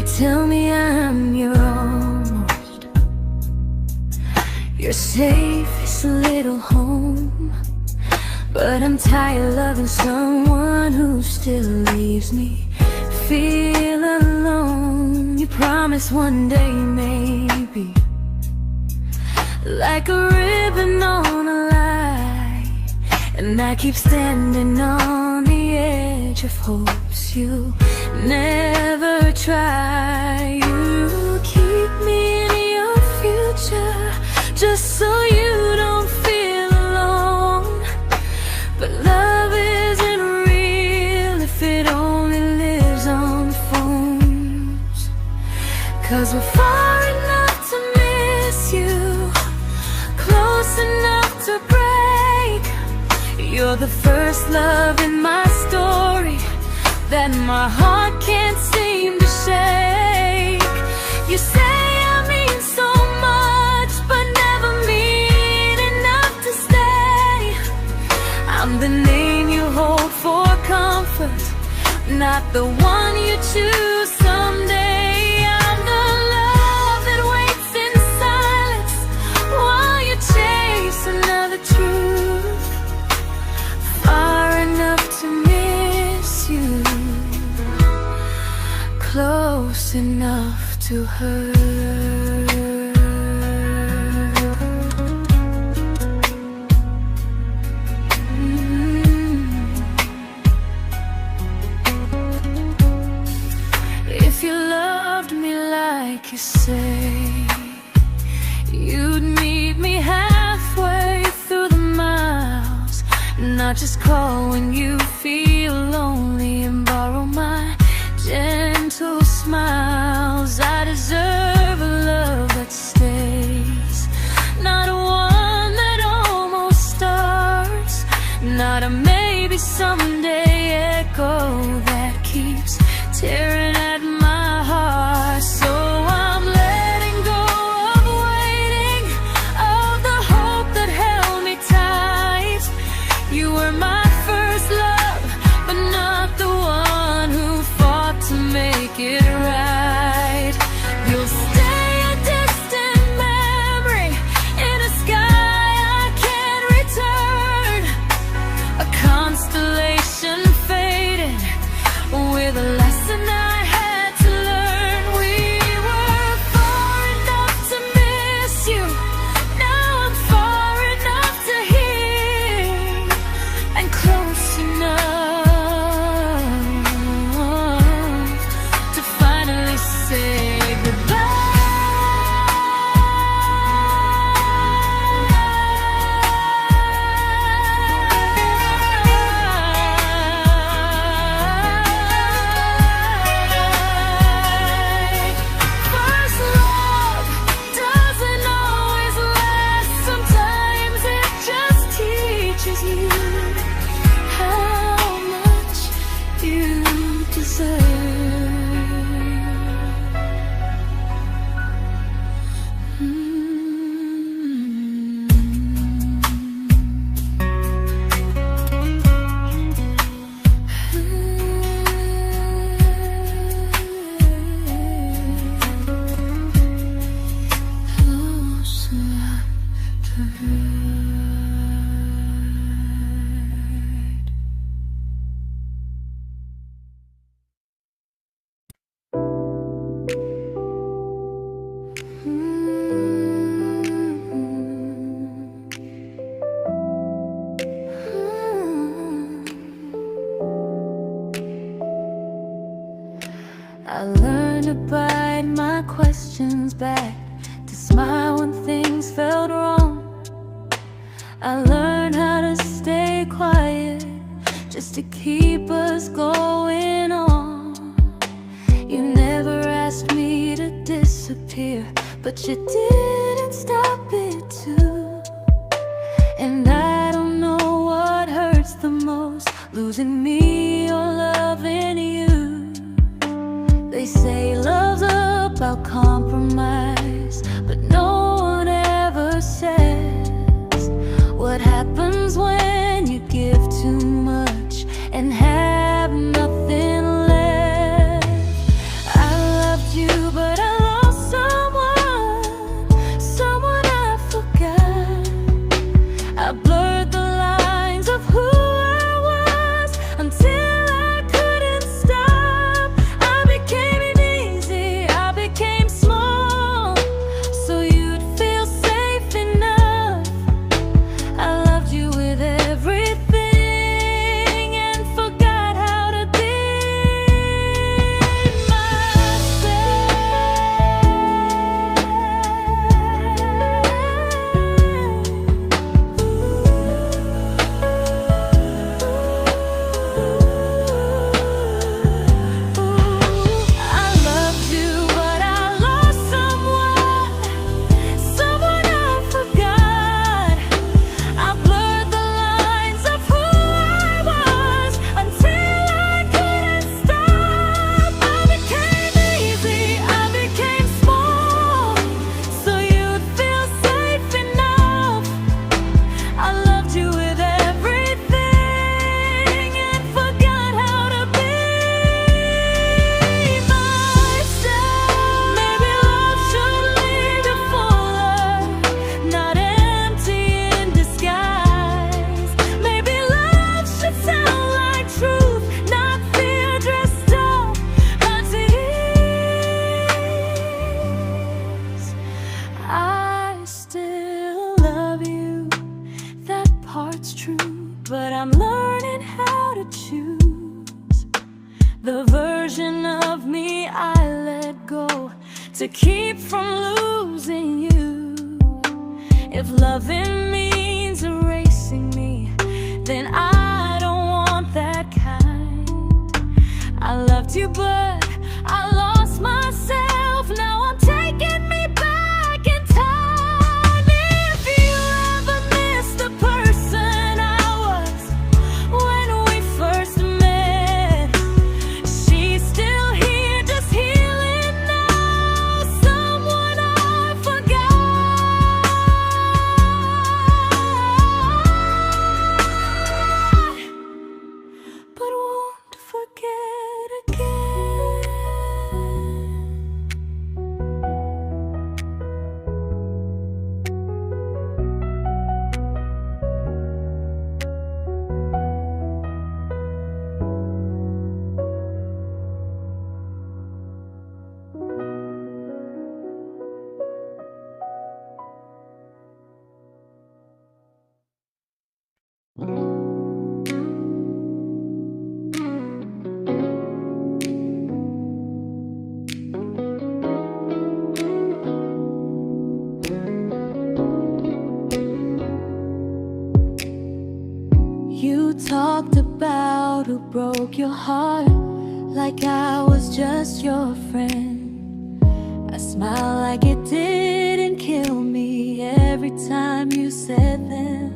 tell me I'm your almost, your safest little home. But I'm tired loving someone who still leaves me feel alone. You promise one day maybe, like a ribbon on a line, and I keep standing on the edge of hopes you never try. You keep me in your future just so you don't feel alone. But love isn't real if it only lives on phones. 'Cause we're far enough to miss you, close enough to break. You're the first love in my story that my heart can't seem to shake. You say I mean so much, but never mean enough to stay. I'm the name you hold for comfort, not the one you choose someday. I'm the love that waits in silence while you chase another truth. Far enough to miss you, close enough to hurt. If you loved me like you say, you'd meet me halfway through the miles, not just call when you feel lonely and borrow my gentle smiles. I deserve a love that stays, not one that almost starts, not a maybe someday echo that keeps tearing at my heart. So I'm letting go of waiting, of the hope that held me tight. You were my first love, but not the one who fought to make it right. You'll stay a distant memory in a sky I can't return, a constellation faded with a lesson I had to learn. We were far enough to miss you, now I'm far enough to hear, and close enough to finally say goodbye. First love doesn't always last, sometimes it just teaches you how much you deserve. Close enough to hurt. I learned to bite my questions back, to smile when things felt wrong. I learned how to stay quiet just to keep us going on. You never asked me to disappear, but you didn't stop it too. And I don't know what hurts the most, losing me or loving you. They say love's about compromise, but no one ever says what happens when you give too much and have nothing left. I loved you I'm learning how to choose the version of me I let go to keep from losing you. If loving means erasing me, then I don't want that kind. I loved you, but I lost myself. Now I'm taking me back in time. If you ever miss the person I was when we first met, she's still here, just healing now. Someone I forgot, but won't forget again. You talked about who broke your heart, like I was just your friend. I smiled like it didn't kill me every time you said them.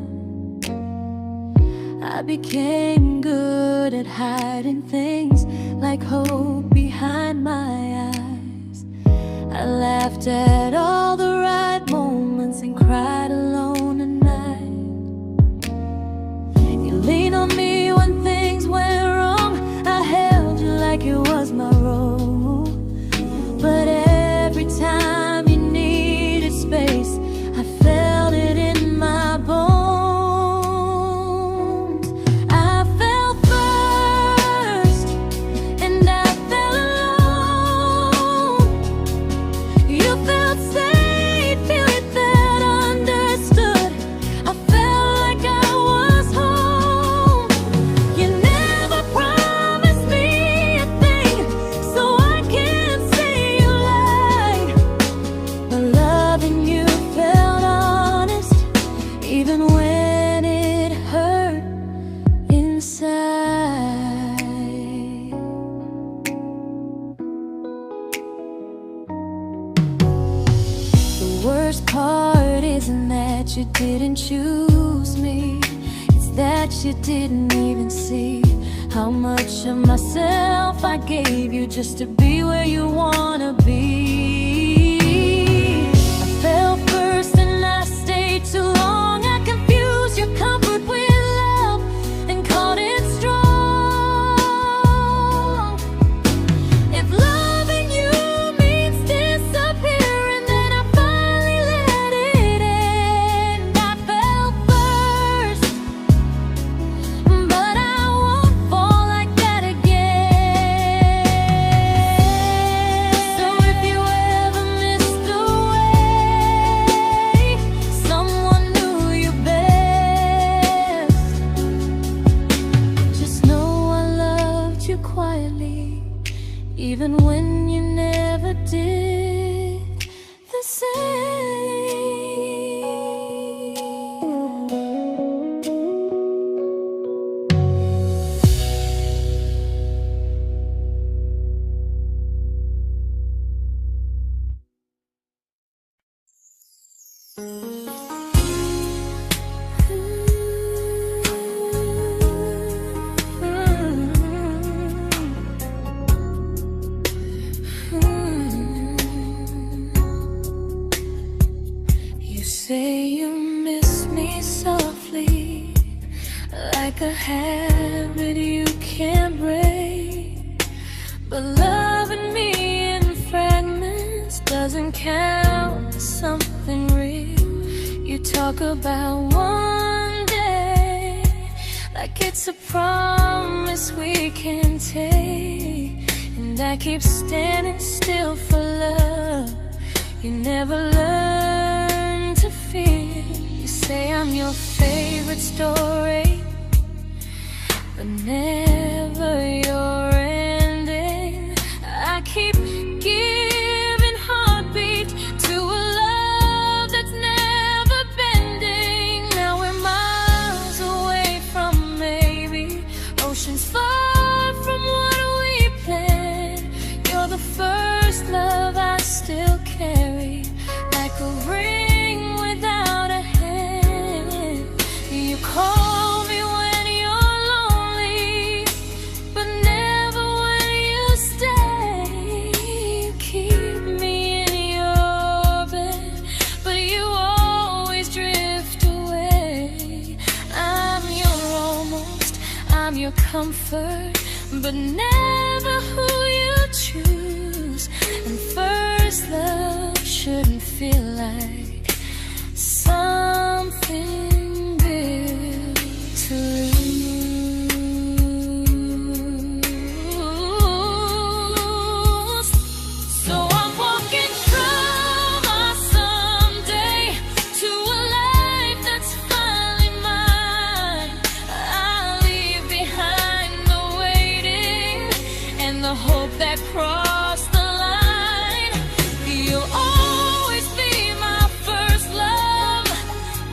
I became good at hiding things like hope behind my eyes. I laughed at all the right moments and cried alone at night. You leaned on me when things went wrong. I held you like it was my role. But every time you needed space, I felt it in my bones. I fell first, and I fell alone. You felt safe, feeling that understood. I felt like I was home. You never promised me a thing, so I can't say you lied. But loving you felt honest, even when it hurt inside. The worst part isn't that you didn't choose me, it's that you didn't even see how much of myself I gave you just to be where you wanna be. I fell first and I stayed too long. I confused your comfort with love and called it strong. If loving you means disappearing, then I finally let it end. I fell first, but I won't fall like that again. So if you ever missed the way someone knew you best, just know I loved you quietly, even when you never did the same. You say you miss me softly, like a habit you can't break. But loving me in fragments doesn't count as something real. You talk about one day like it's a promise we can take, and I keep standing still for love. You never learn to feel. You say I'm your favorite story, but never your ending. I keep giving heartbeat to a love that's never bending. Now we're miles away from maybe, oceans far from what we planned. You're the first love I still carry, like a ring without a hand. You call me when you're lonely, but never when you stay. You keep me in your bed, but you always drift away. I'm your almost, I'm your comfort, but never who you choose. And first love shouldn't feel like something built to lose. So I'm walking through my someday to a life that's finally mine. I'll leave behind the waiting and the hope that crossed the line. You'll always be my first love,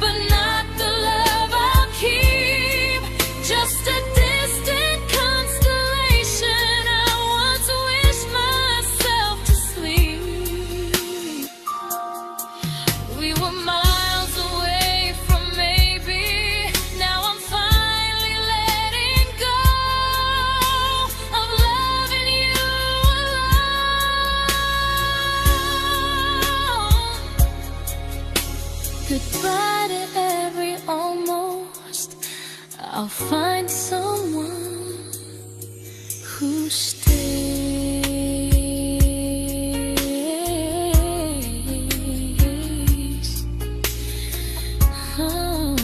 but not the love I'll keep. Just a distant constellation I once wished myself to sleep. We were miles away from maybe, now I'm finally letting go of loving you alone. Goodbye to every almost, I'll find someone who stays. Oh.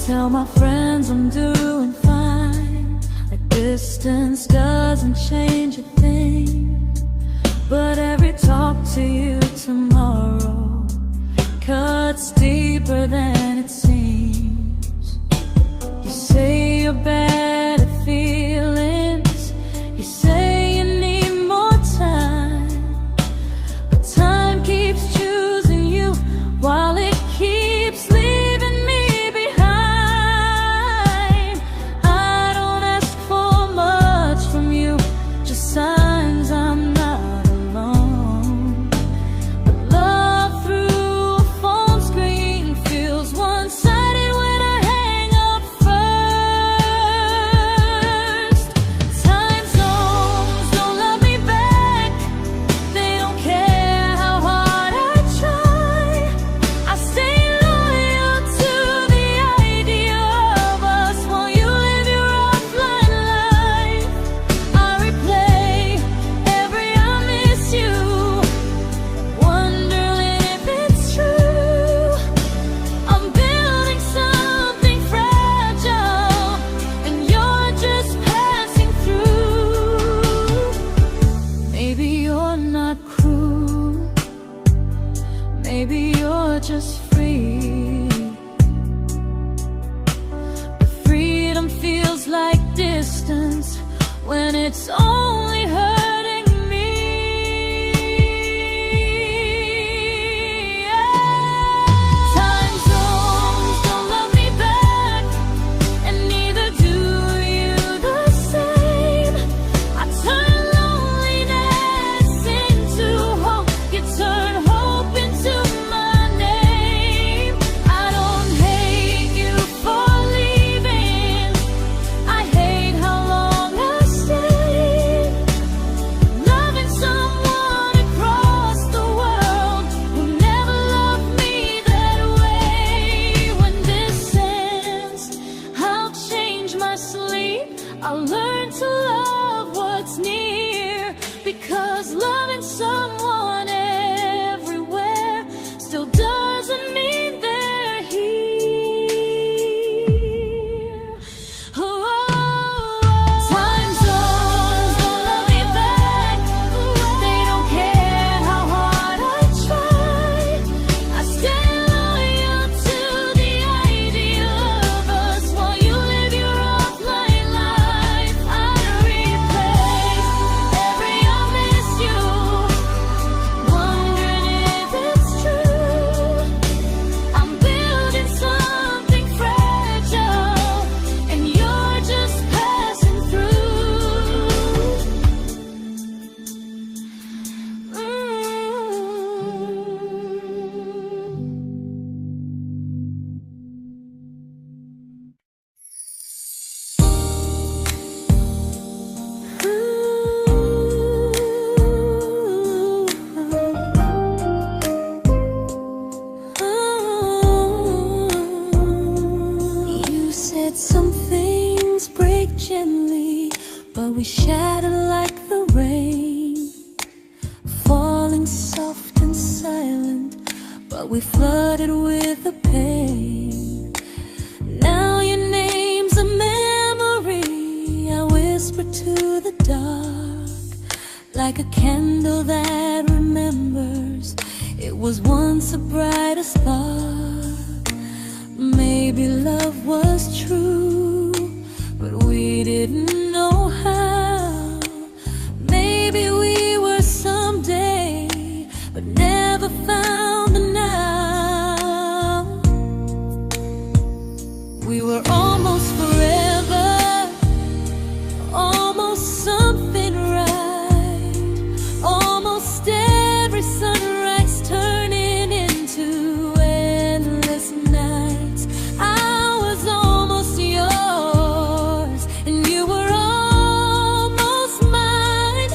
Tell my friends I'm doing fine, like distance doesn't change a thing. But every talk to you tomorrow cuts deeper than it seems. You say you're bad at feelings, you say you need more time, but time keeps choosing you while it keeps leaving me behind. I don't ask for much from you, just signs I'm not alone. But love through a phone screen feels one-sided when I hang up first. Time zones don't love me back, they don't care how hard I try. I stay loyal to the idea of us while you live your offline life. I replay every I miss you, wondering if it's true. I'm building something fragile, and you're just passing through. Maybe you're not cruel, maybe you're just free. But freedom feels like distance when it's only hurting me. Time zones don't love me back, and neither do you the same. I turn loneliness into hope, you turn hope into my name. I don't hate you for leaving, I hate how long I stayed. we shattered like the rain, falling soft and silent, but we flooded with the pain. Now your name's a memory I whisper to the dark, like a candle that remembers it was once a brighter spark. Maybe love was true, but we didn't know how. Maybe we were someday, but never found the now. We were almost forever, almost something right, almost every sunrise turning into endless nights. I was almost yours, and you were almost mine,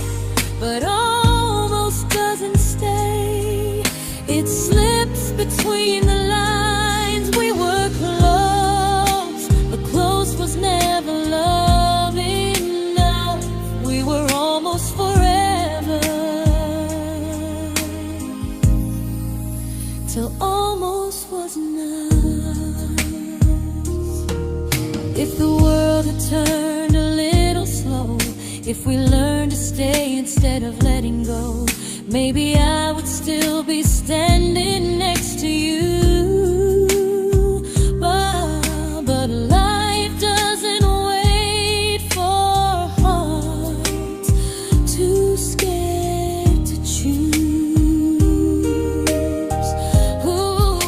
but almost doesn't stay. It slips between the lines. We were close, but close was never love enough. We were almost forever, till almost was enough. If the world had turned a little slow, if we learned to stay instead of letting go, maybe I would still be standing next to you. But life doesn't wait for hearts too scared to choose. Ooh,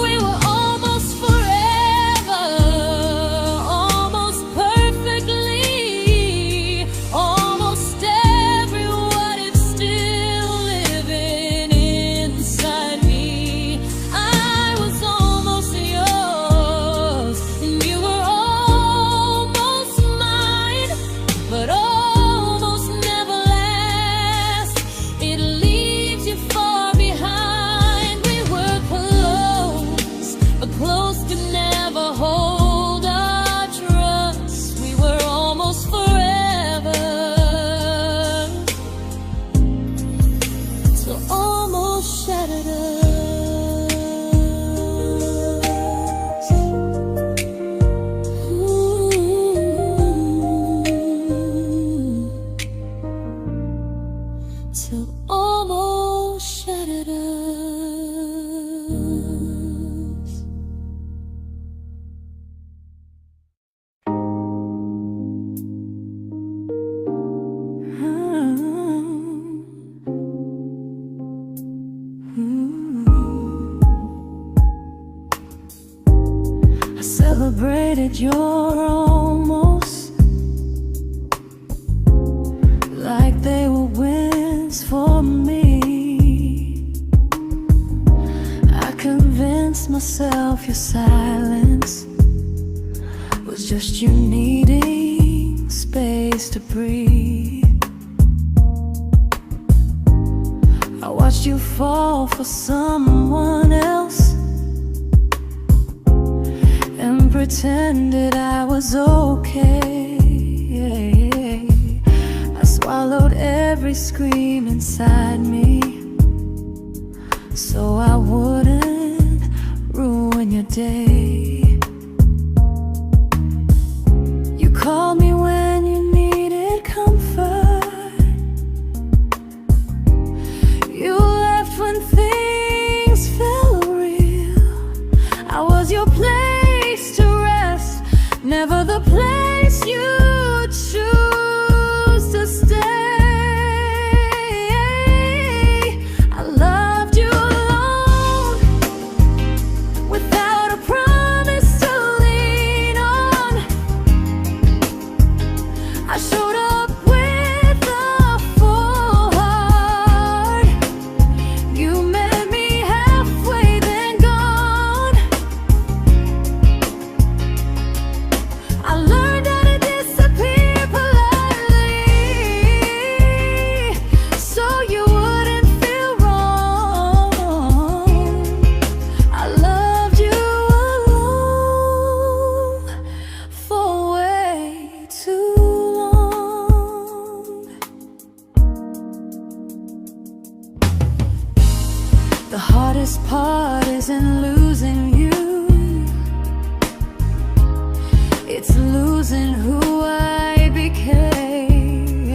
we were almost forever, almost perfectly, almost every what if still living inside me. I was almost yours, and you were almost mine, but almost never lasts. It leaves you far behind. We were close, but close could never hold our trust. We were almost forever, till almost shattered us. Ooh, till almost shattered us. I celebrated your almost like they were wins for me. I convinced myself your silence was just you needing space to breathe. I watched you fall for someone else and pretended I was okay. I swallowed every scream inside me so I wouldn't ruin your day. You called me when you needed comfort. You left when things felt real. I was your place to rest, never the place you choose to stay. I loved you alone, without a promise to lean on. I showed up with a full heart. You met me halfway, then gone. I learned how to disappear heart isn't losing you, it's losing who I became.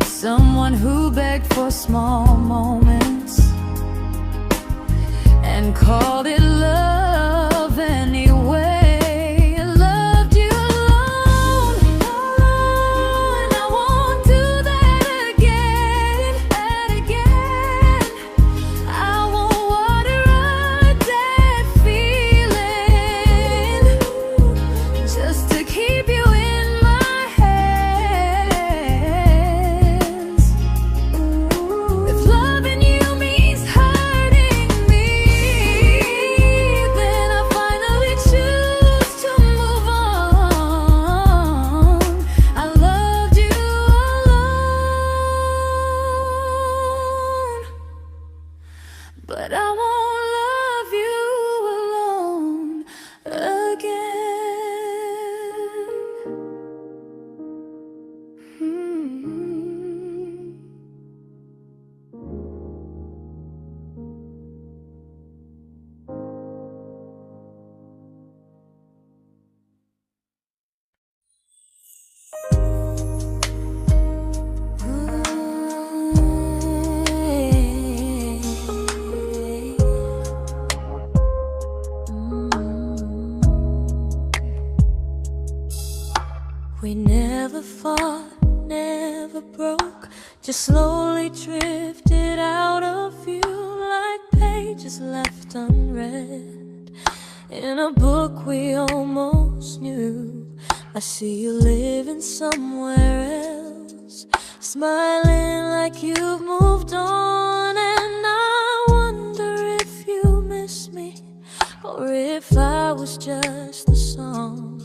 Someone who begged for small moments and called it love anyway. Loved you alone, and I won't do that again, and again. I won't water a dead feeling just to keep you in my hands. If loving you means hurting me, then I finally choose to move on. I loved you alone, but I won't love you alone again. We never fought, never broke, just slowly drifted out of view like pages left unread in a book we almost knew. I see you living somewhere else, smiling like you've moved on, and I wonder if you miss me or if I was just a song.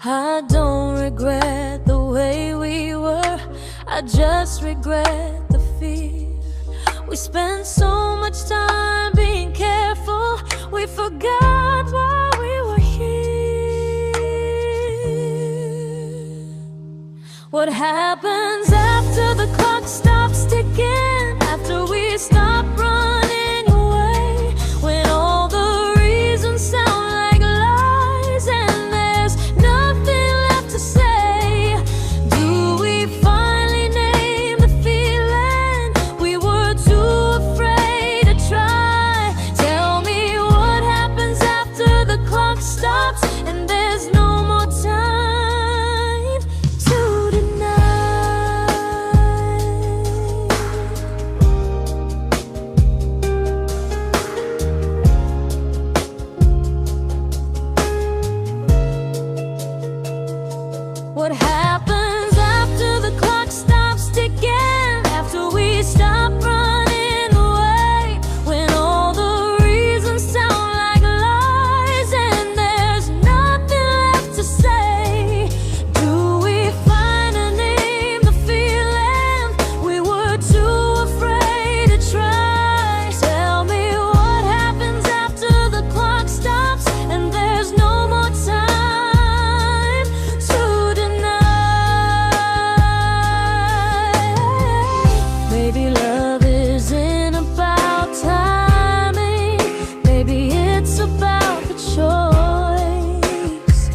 I don't regret the way we were, I just regret the fear. We spent so much time being careful, we forgot why we were here. What happens after the clock stops ticking, after we stop running away, when all the reasons sound like lies and there's nothing left to say? Do we finally name the feeling we were too afraid to try? Tell me what happens after the clock stops and there's no more time to deny. What happens after the clock stops ticking, after we stop running away, when all the reasons sound like lies and there's nothing left to say? Do we finally name the feeling we were too afraid to try? Tell me what happens after the clock stops and there's no more time to deny. Maybe love isn't about timing, maybe it's about the choice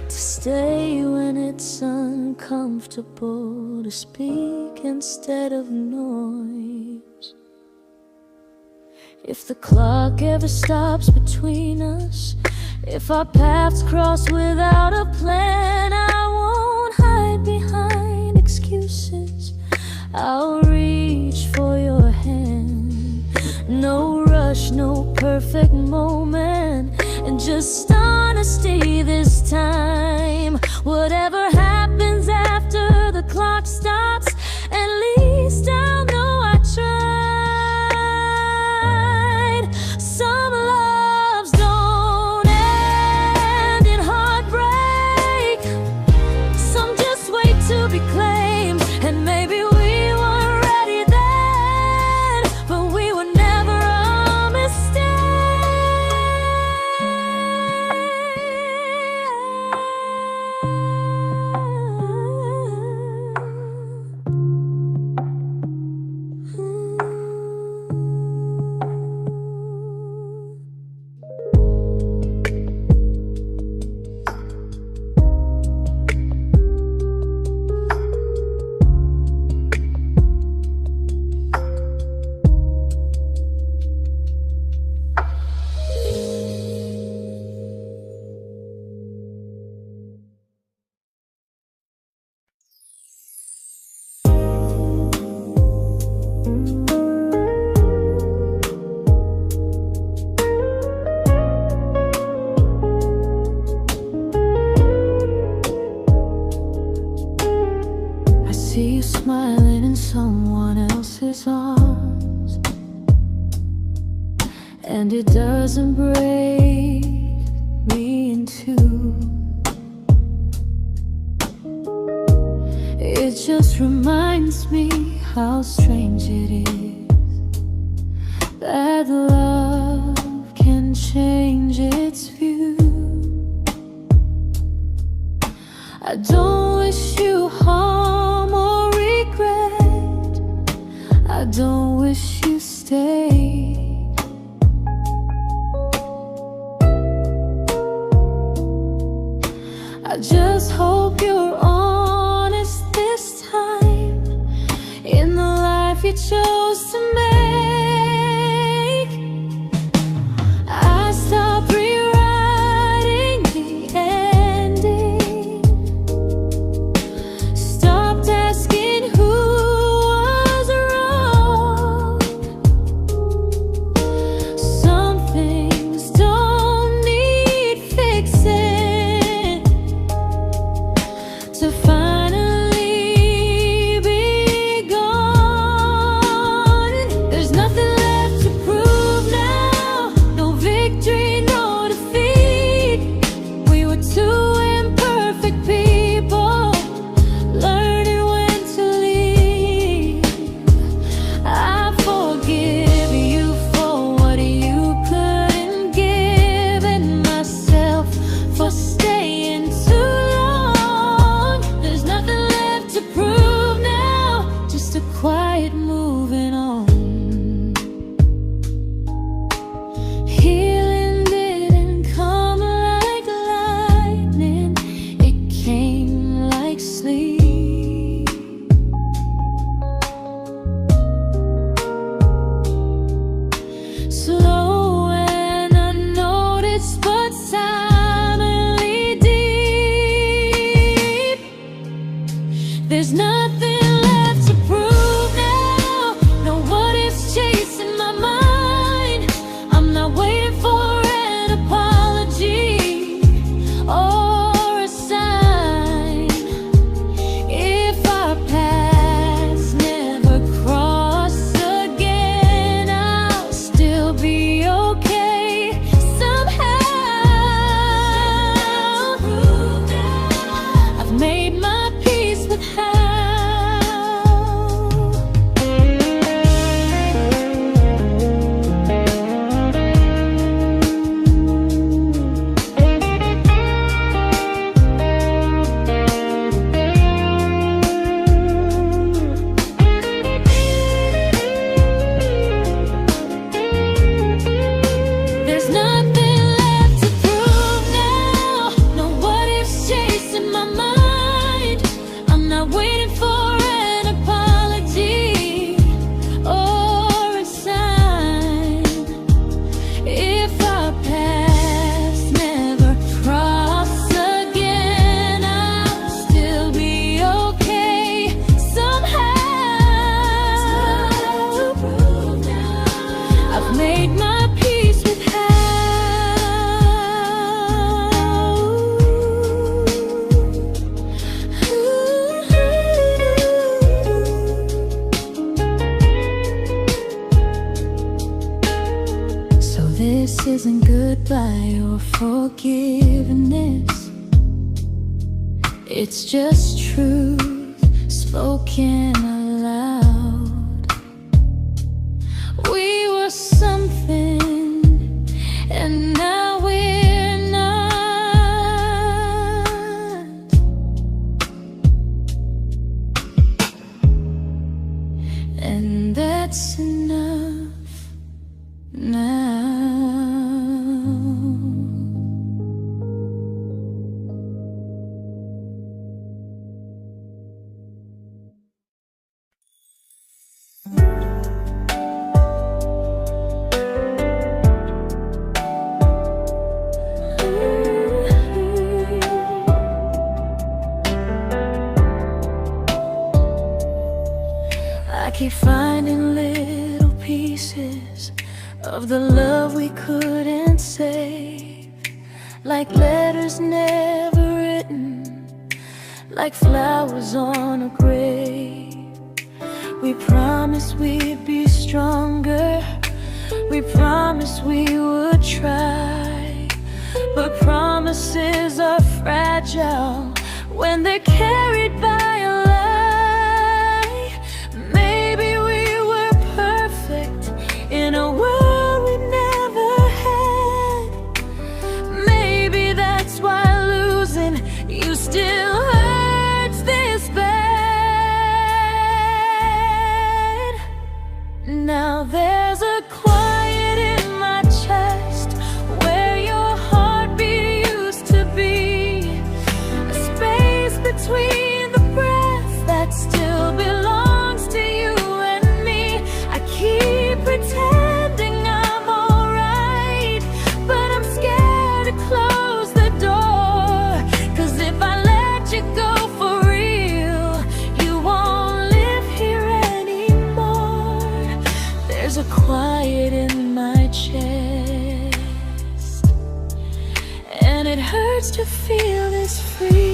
to stay when it's uncomfortable, to speak instead of noise. If the clock ever stops between us, if our paths cross without a plan, I won't hide behind excuses, I'll reach for your hand. No rush, no perfect moment, and just honesty this time. Whatever happens after the clock stops, at least I'll know I tried. Some loves don't end in heartbreak, some just wait to be claimed, and maybe we weren't ready then, but we were never a mistake. and it doesn't break me in two. It just reminds me how strange it is that love can change its view. I don't wish you harm or regret. I don't wish you stay. I just hope you're honest this time in the life you chose to make. I stopped rewriting the ending, stopped asking who was wrong. Some things don't need fixing to finally be gone. There's nothing left to prove now, no victory, no defeat. We were two imperfect people, learning when to leave. I forgive you for what you couldn't give, and myself for staying too long. There's nothing left to prove now, just a quiet moving on. Healing didn't come like lightning, it came like sleep. Slow and unnoticed, but silently deep. There's nothing left to prove now, no what ifs chasing my mind. I'm not waiting for an apology or a sign. If our paths never cross again, I'll still be okay somehow. I've made my peace with how. There's nothing left to prove now, no what ifs chasing my mind. I'm not waiting for an apology or a sign. If our paths never cross again, I'll still be okay somehow. I've made my peace with how. So this isn't goodbye or forgiveness, it's just truth spoken aloud. We were something, and now we're not. And that's enough now. I keep finding little pieces of the love we couldn't save, like letters never written, like flowers on a grave. We promised we'd be stronger, We promised we would try, but promises are fragile when they're carried by a lie. Maybe we were perfect in a world we never had. Maybe that's why losing you still hurts this bad. Now there's a quiet in my chest where your heartbeat used to be, a space between the breath that still belongs to you and me. I keep pretending I'm alright, but I'm scared to close the door. 'Cause if I let you go for real, you won't live here anymore. There's a quiet in my chest, and it hurts to feel this free.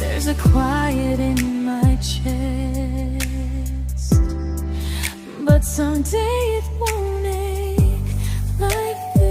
There's a quiet in my chest, but someday it won't ache like this.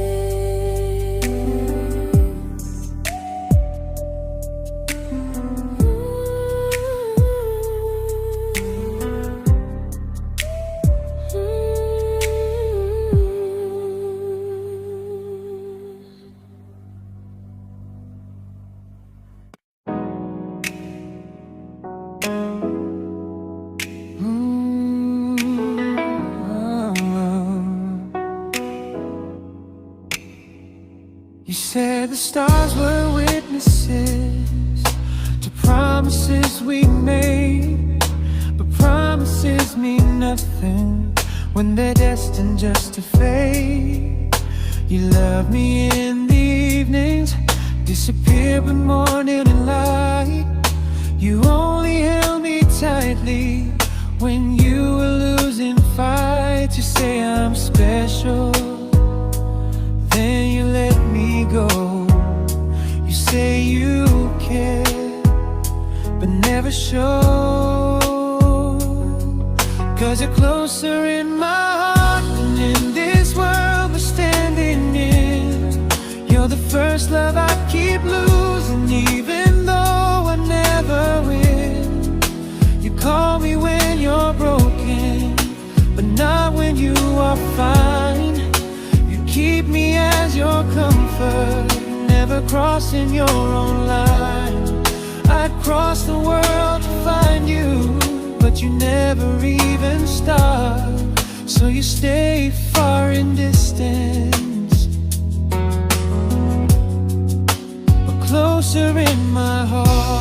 You said the stars were witnesses to promises we made, but promises mean nothing when they're destined just to fade. You love me in the evenings, disappear when morning and light. You only held me tightly when you were losing fights. You say I'm special, then you let me go. You say you care, but never show. 'Cause you're closer in my heart than in this world we're standing in. You're the first love I keep losing, even though I never win. You call me when you're broken, but not when you are fine. Keep me as your comfort, never crossing your own line. I'd cross the world to find you, but you never even start. So you stay far in distance, but closer in my heart.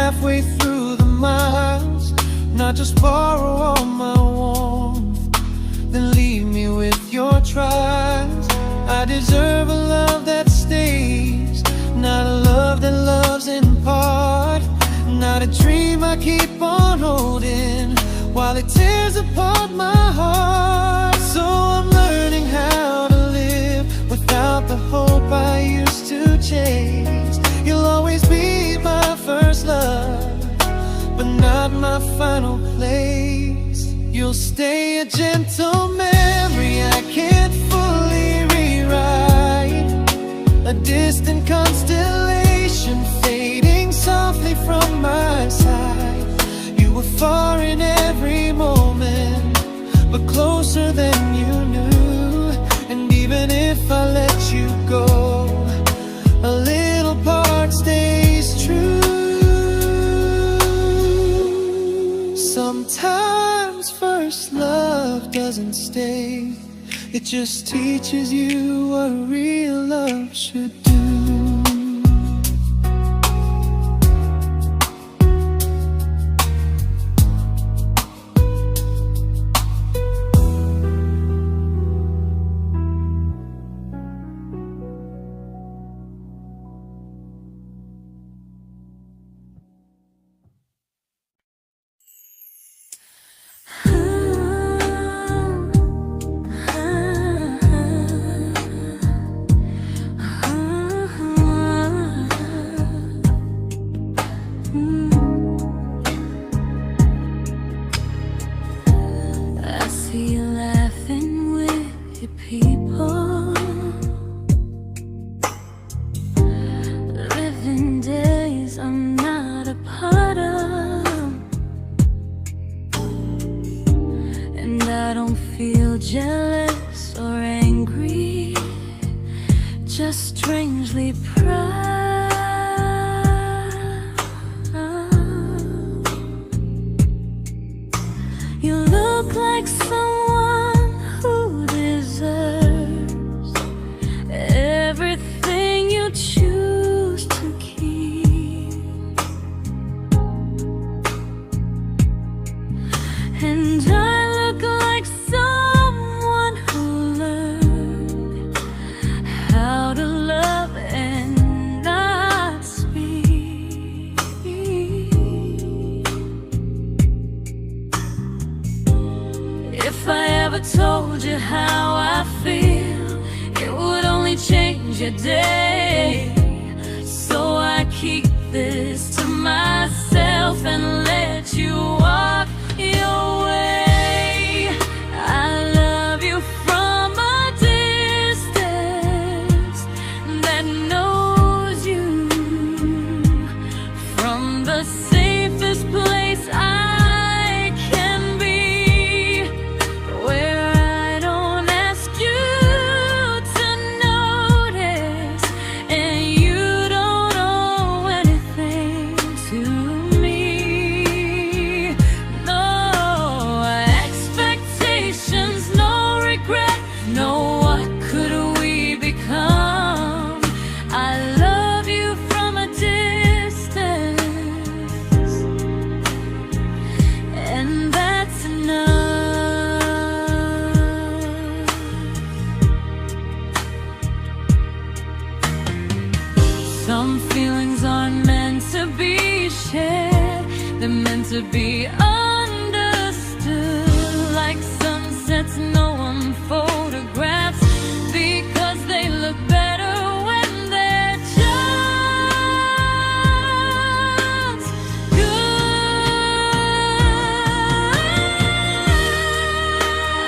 Halfway through the miles, not just borrow all my warmth, then leave me with your trials. I deserve a love that stays, not a love that loves in part. Not a dream I keep on holding while it tears apart my heart. So I'm learning how to live without the hope I used to chase. You'll always be my first love, but not my final place. You'll stay a gentle memory distant constellation fading softly from my side. You were far in every moment, but closer than you knew. And even if I let you go, a little part stays true. Sometimes first love doesn't stay, it just teaches you what real love should do. Jealous or angry, just strangely proud. You look like someone who deserves everything you choose to keep. And I look like someone who learned how to love and not speak. If I ever told you how I feel, it would only change your day. So I keep this to myself and let you walk your way. I love you from a distance that knows you, from the safest place I can be, where I don't ask you to notice and you don't owe anything to me. No expectations, no regret, no what could we become. I love you from a distance, and that's enough. Some feelings aren't meant to be shared, they're meant to be understood. Like sunsets no one photographs, because they look better when they're just good.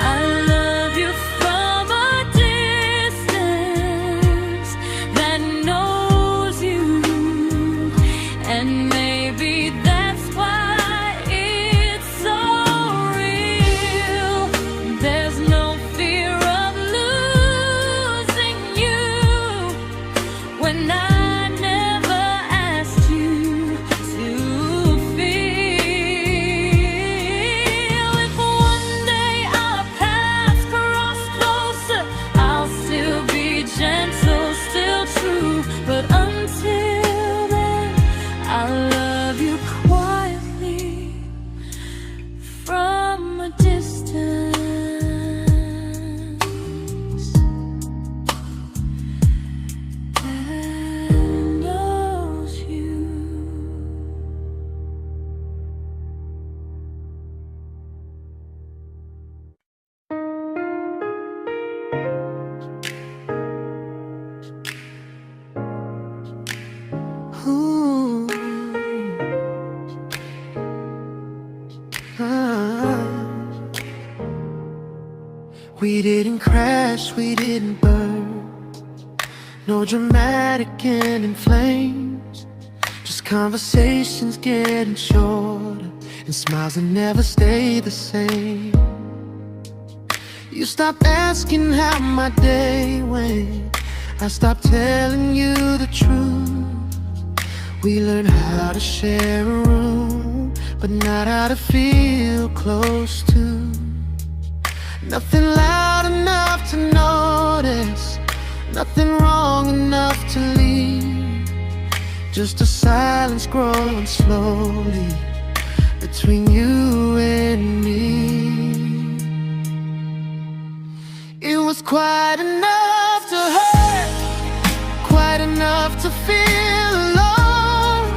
I love you from a distance that knows you, and maybe that's why it's so real. There's no fear of losing you when I never asked you to feel. If one day our paths cross closer, I'll still be gentle, still true. But until then, I love you quietly from a distance that knows you. Ooh. Ah. We didn't crash, we didn't burn. No dramatic ending flames, just conversations getting shorter, and smiles that never stay the same. You stopped asking how my day went, I stopped telling you the truth. We learned how to share a room, but not how to feel close to. Nothing loud enough to notice, nothing wrong enough to leave. Just a silence growing slowly between you and me. It was quite enough to hurt, quite enough to feel alone.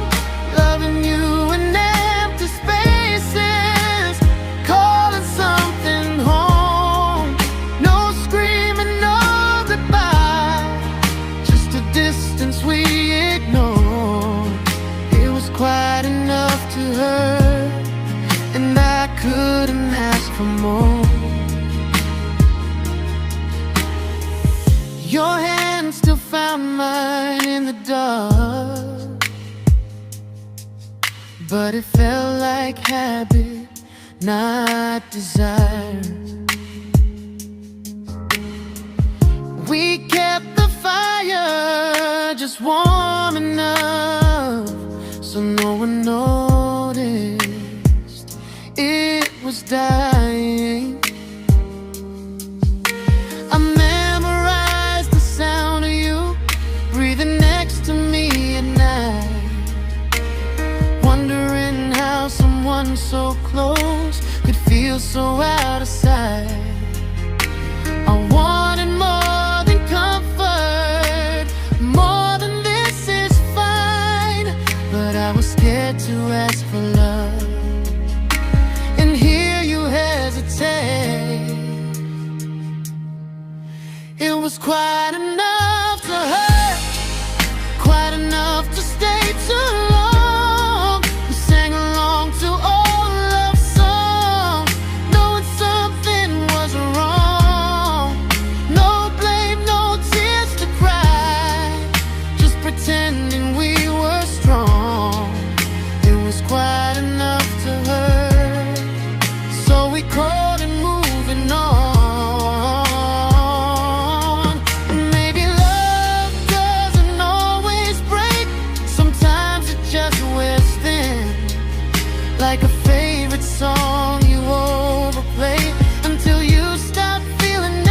Loving you in empty spaces, calling something home. No screaming, no goodbye, just a distance we ignored. It was quite enough to hurt, and I couldn't ask for more. Your hand still found mine in the dark, but it felt like habit, not desire. We kept the fire just warm enough so no one noticed it was dying. I memorized the sound of you breathing next to me at night, wondering how someone so close could feel so out of sight. I wanted more than comfort, more than this is fine, but I was scared to ask for love, and here you hesitate. It was quite enough to hurt, quite enough to stay too long. We sang along to old love songs, knowing something was wrong. No blame, no tears to cry, just pretending we were strong. It was quite enough to hurt, so we called it moving on. Like a favorite song you overplay until you stop feeling it.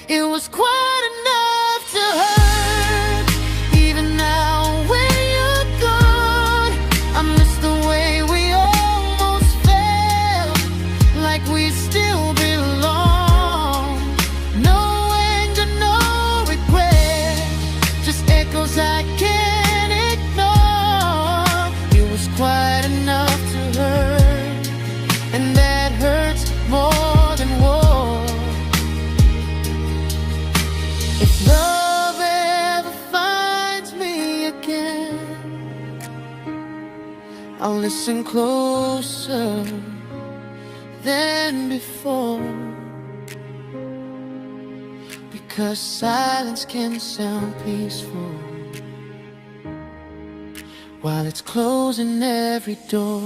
It was quite enough to hurt. Even now when you're gone, I miss the way we almost felt, like we still belong. No anger, no regret, just echoes I can't ignore. Quite enough to hurt, and that hurts more than war. If love ever finds me again, I'll listen closer than before, because silence can sound peaceful while it's closing every door.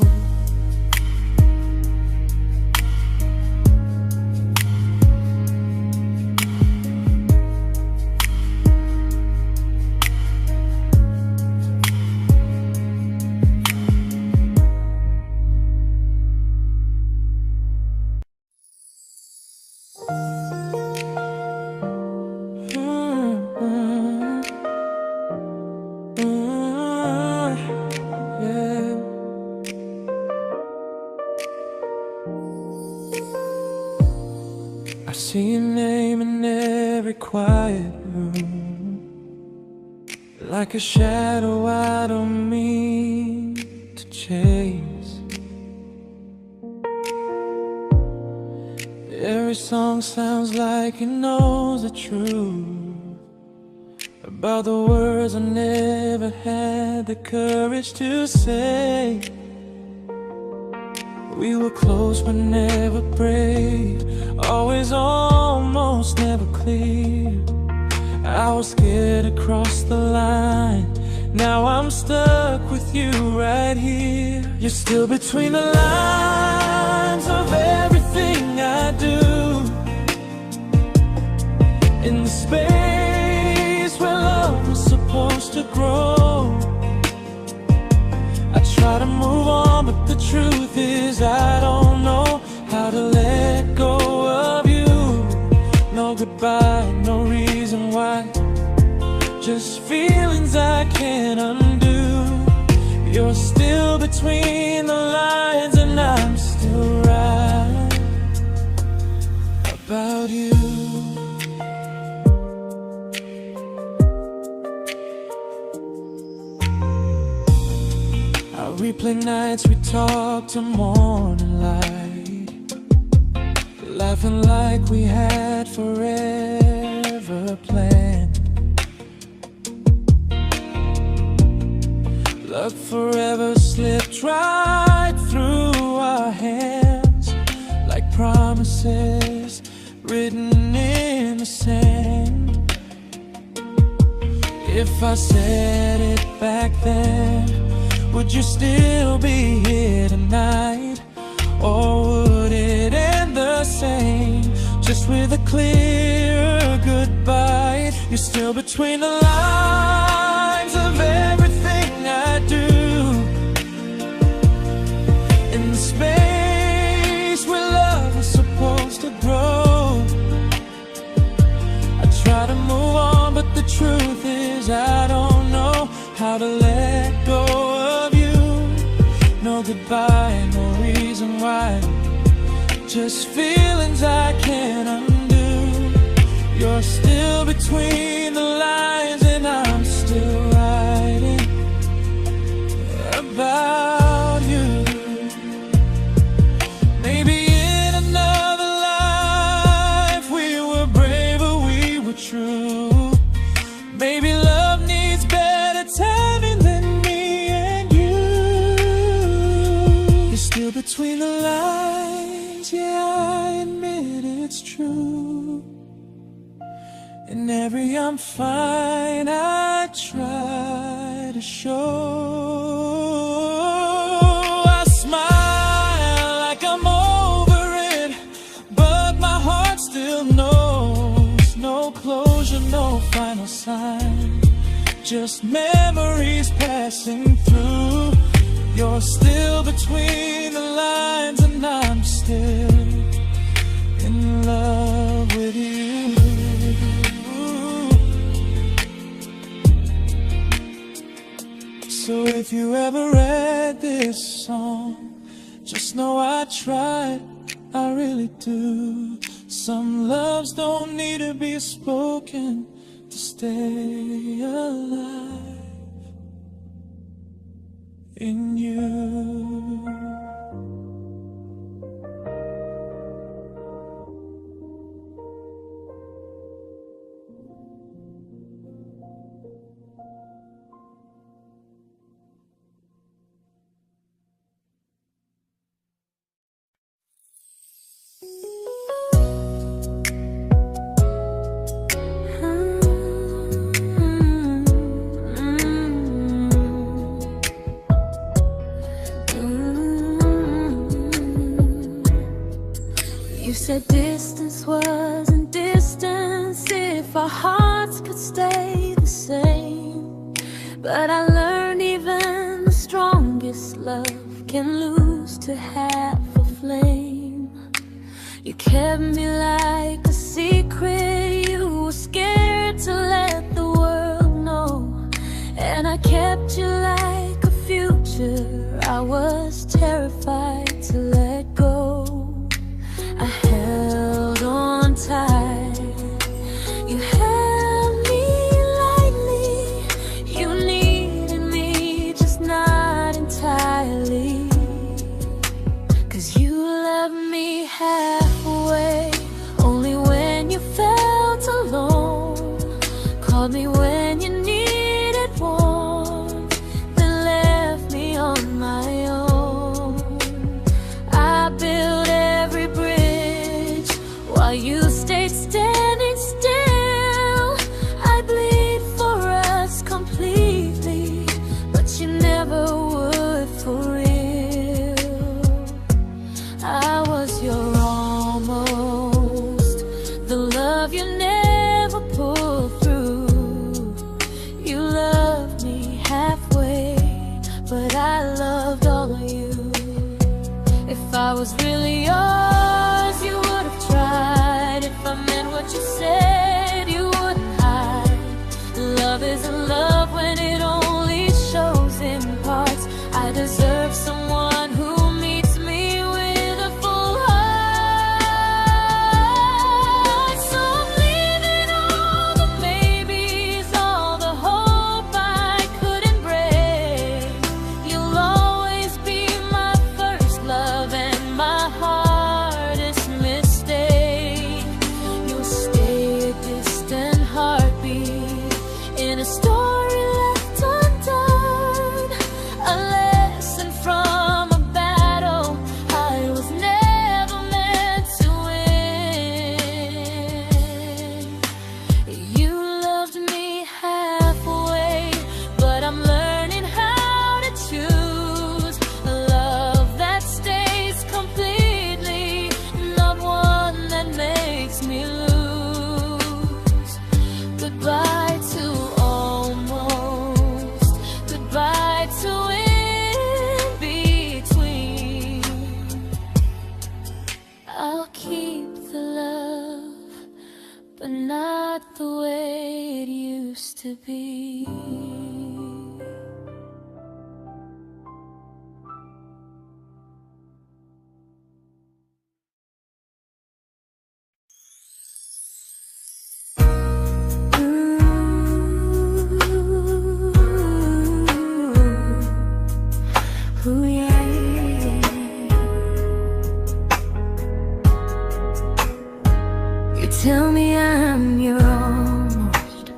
I see your name in every quiet room, like a shadow I don't mean to chase. Every song sounds like it knows the truth about the words I never had the courage to say. We were close but never brave, always almost, never close. clear. I was scared to cross the line. Now I'm stuck with you right here. You're still between the lines of everything I do. In the space where love was supposed to grow. I try to move on, but the truth is I don't know how to let go of you. No goodbye, no reason why. Just feelings I can't undo. You're still between the lines, and I'm still right about you. I replay nights we talk till morning light, laughing like we had forever planned. Love forever slipped right through our hands, like promises written in the sand. If I said it back then, would you still be here tonight? Or would it end the same, just with a clear goodbye? You're still between the lines of everything I do. In the space where love was supposed to grow. I try to move on, but the truth is I don't know how to let go of you. No goodbye, no reason why. Just feelings I can't undo. You're still between the lines, and I'm still writing about you. Maybe in another life we were braver, we were true. Maybe love needs better timing than me and you. You're still between the lines, yeah, I admit it's true. In every I'm fine I try to show. I smile like I'm over it, but my heart still knows. No closure, no final sign, just memories passing through. You're still between the lines, and I'm still in love with you. So if you ever read this song, just know I tried, I really do. Some loves don't need to be spoken to stay alive in you. You said distance wasn't distance if our hearts could stay the same. But I learned even the strongest love can lose to half a flame. You kept me like a secret you were scared to let the world know. And I kept you like a future I was terrified to let go. I held on tight, you held me lightly. You needed me, just not entirely. 'Cause you loved me halfway, only when you felt alone. Called me when you needed warmth, then left me on my own. I built every bridge while you stayed standing still. love you never pulled through. You loved me halfway, but I loved all of you. If I was really yours, you would have tried. If I meant what you said, you wouldn't hide. Love isn't love when it only shows in parts. I deserve someone who meets me with a full heart. So I'm leaving all the maybes, all the hope I couldn't break. You'll always be my first love and my hardest mistake. You'll stay a distant heartbeat in a story left undone, a lesson from a battle I was never meant to win. You loved me halfway, but I'm learning how to choose a love that stays completely, not one that makes me lose. Goodbye to almost, goodbye to in between. I'll keep the love, but not the way it used to be. Ooh, yeah, yeah. You tell me I'm your almost,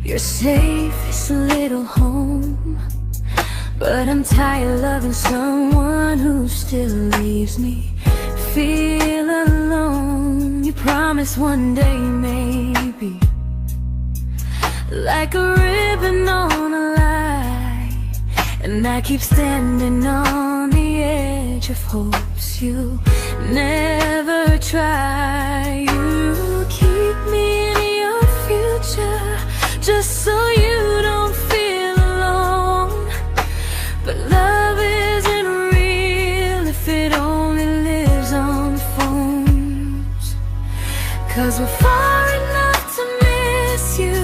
your safest little home, but I'm tired loving someone who still leaves me feel alone. You promise one day maybe, like a ribbon on a line, and I keep standing on the edge of hopes you never try. You keep me in your future just so you don't feel alone. But love isn't real if it only lives on phones. 'Cause we're far enough to miss you,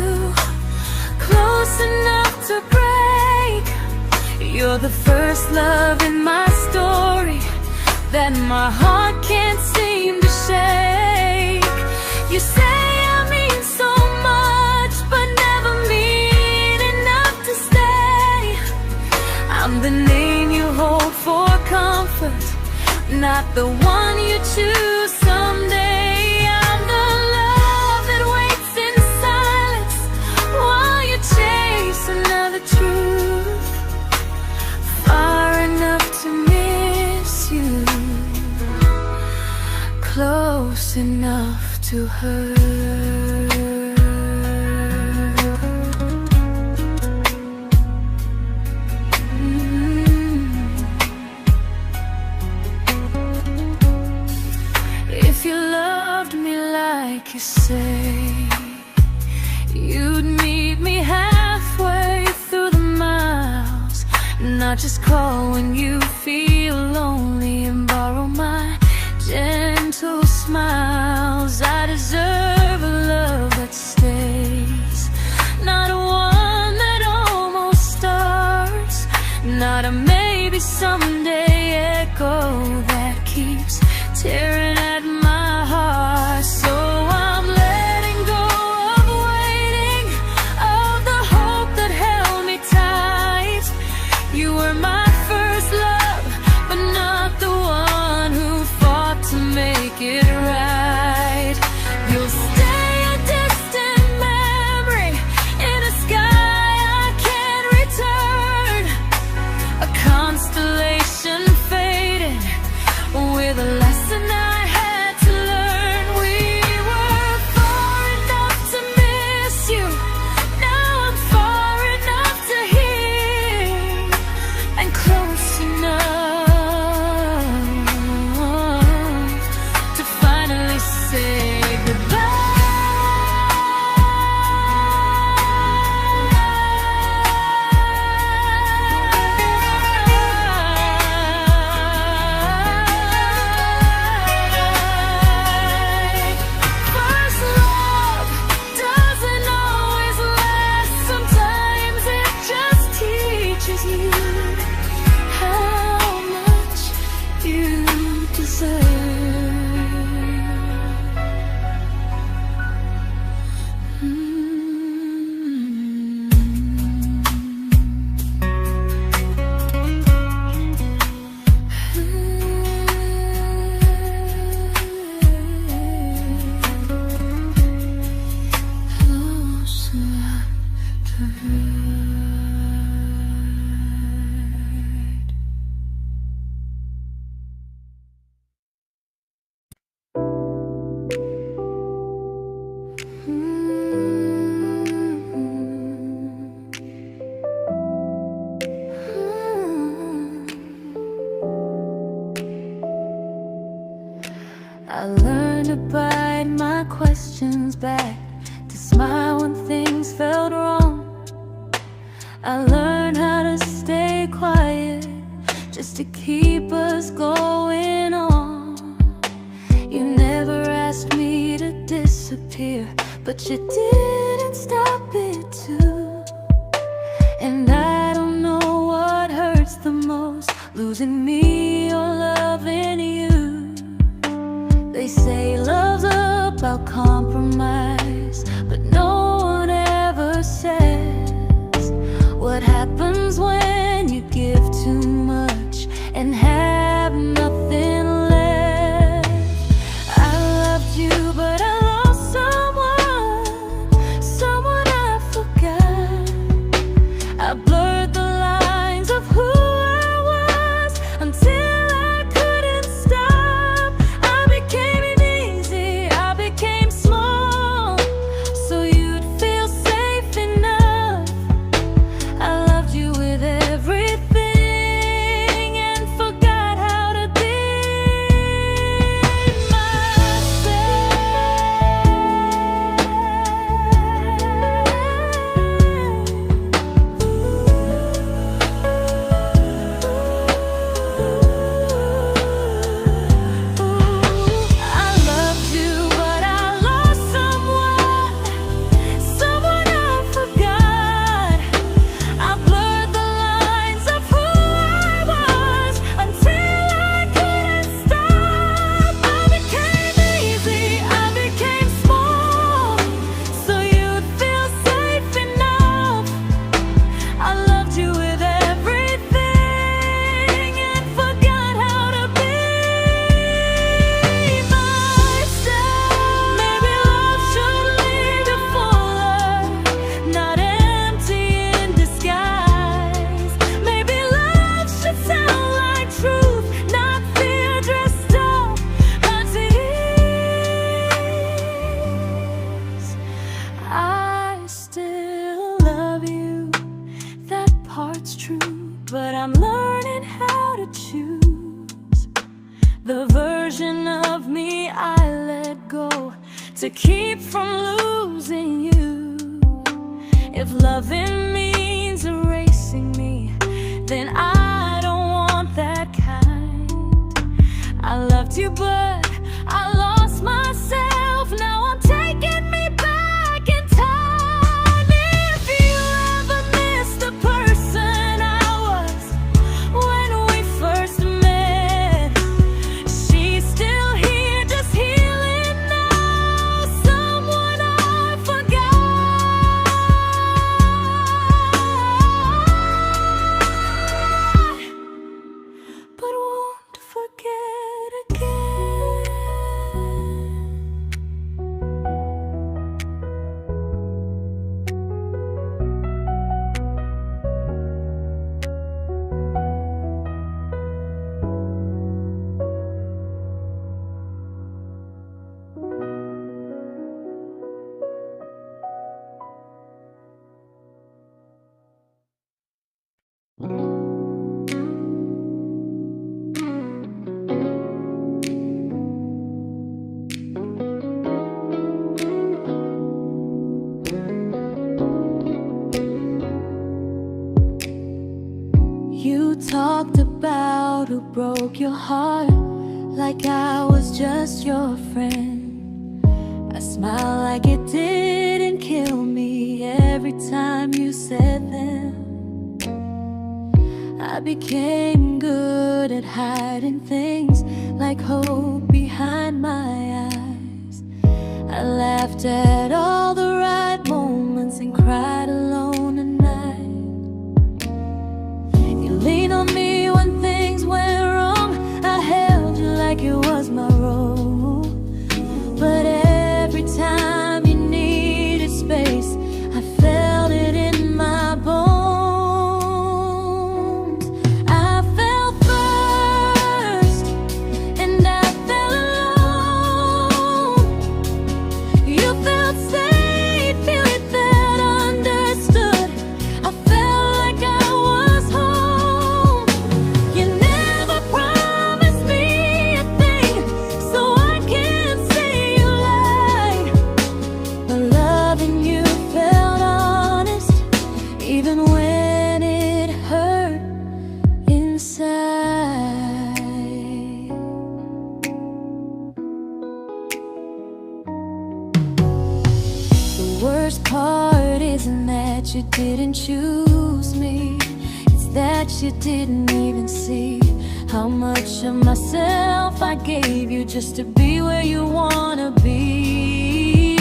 close enough to break. You're the first love in my story that my heart can't seem to shake. You say I mean so much, but never mean enough to stay. I'm the name you hold for comfort, not the one you choose someday. I'm the love that waits in silence while you chase another truth. Far enough to miss you, close enough to hurt. If you loved me like you say, you'd meet me halfway through the miles, not just call when you feel lonely and borrow my gentle smiles. I deserve a love that stays, not one that almost starts, not a maybe someday echo that keeps tearing at my heart. So I'm letting go of waiting, of the hope that held me tight. You were my first love, but not the one I learned to bite my questions back, to smile when things felt wrong. I learned how to stay quiet, just to keep us going on. You never asked me to disappear, but you didn't stop it too. And I don't know what hurts the most, losing me or loving you. They say love's about compromise, but no one ever says what happens when you give too much and have nothing left. I loved you, but I lost someone I forgot. I blurred the lines of who I was until I couldn't stop. I became easy, I became small, so you'd feel safe enough. I loved you with everything and forgot how to be I loved you, but I lost someone I forgot. I blurred the lines of who I was until I couldn't stop. I became easy, I became small, so you'd feel safe enough. I loved you with everything and forgot how to be myself. Maybe love should lead you fuller, not empty in disguise. Maybe love should sound like truth, not fear dressed up as ease. I still love you, that part's true, but I'm learning how to choose the version of me I let go to keep from losing you. If loving means erasing me, then I don't want that kind. I loved you, but I lost myself. Now I'm taking me back in time. If you ever missed the person I was when we first met, she's still here, just healing now. Someone I forgot, but won't forget again. You talked about who broke your heart, like I was just your friend. I smile like it didn't kill me every time you said them. I became good at hiding things like hope behind my eyes. I laughed at all the right moments and cried alone at night. You leaned on me when things went wrong. I held you like it was my role. But every time you needed space, I felt it in my bones. I fell first, and I fell alone. You felt safe. worst part isn't that you didn't choose me, it's that you didn't even see how much of myself I gave you just to be where you wanna be.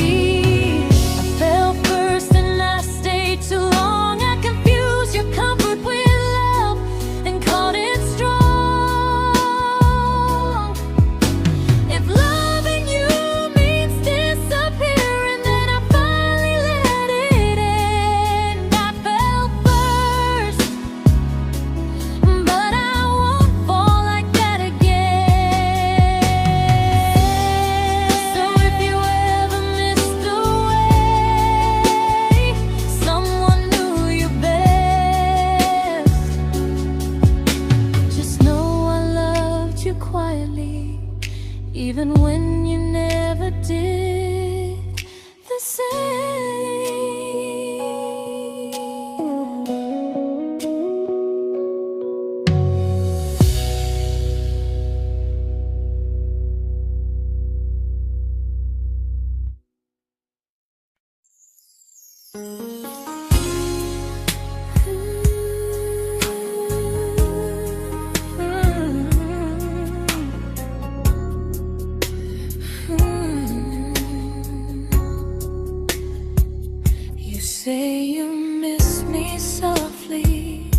I fell first and I stayed too long. I confused your comfort with love and called it strong. If loving you means disappearing, then I finally let it end. I fell first, but I won't fall like that again. So if you ever missed the way someone knew you best, just know I loved you quietly, even when you never did the same. You say you miss me softly,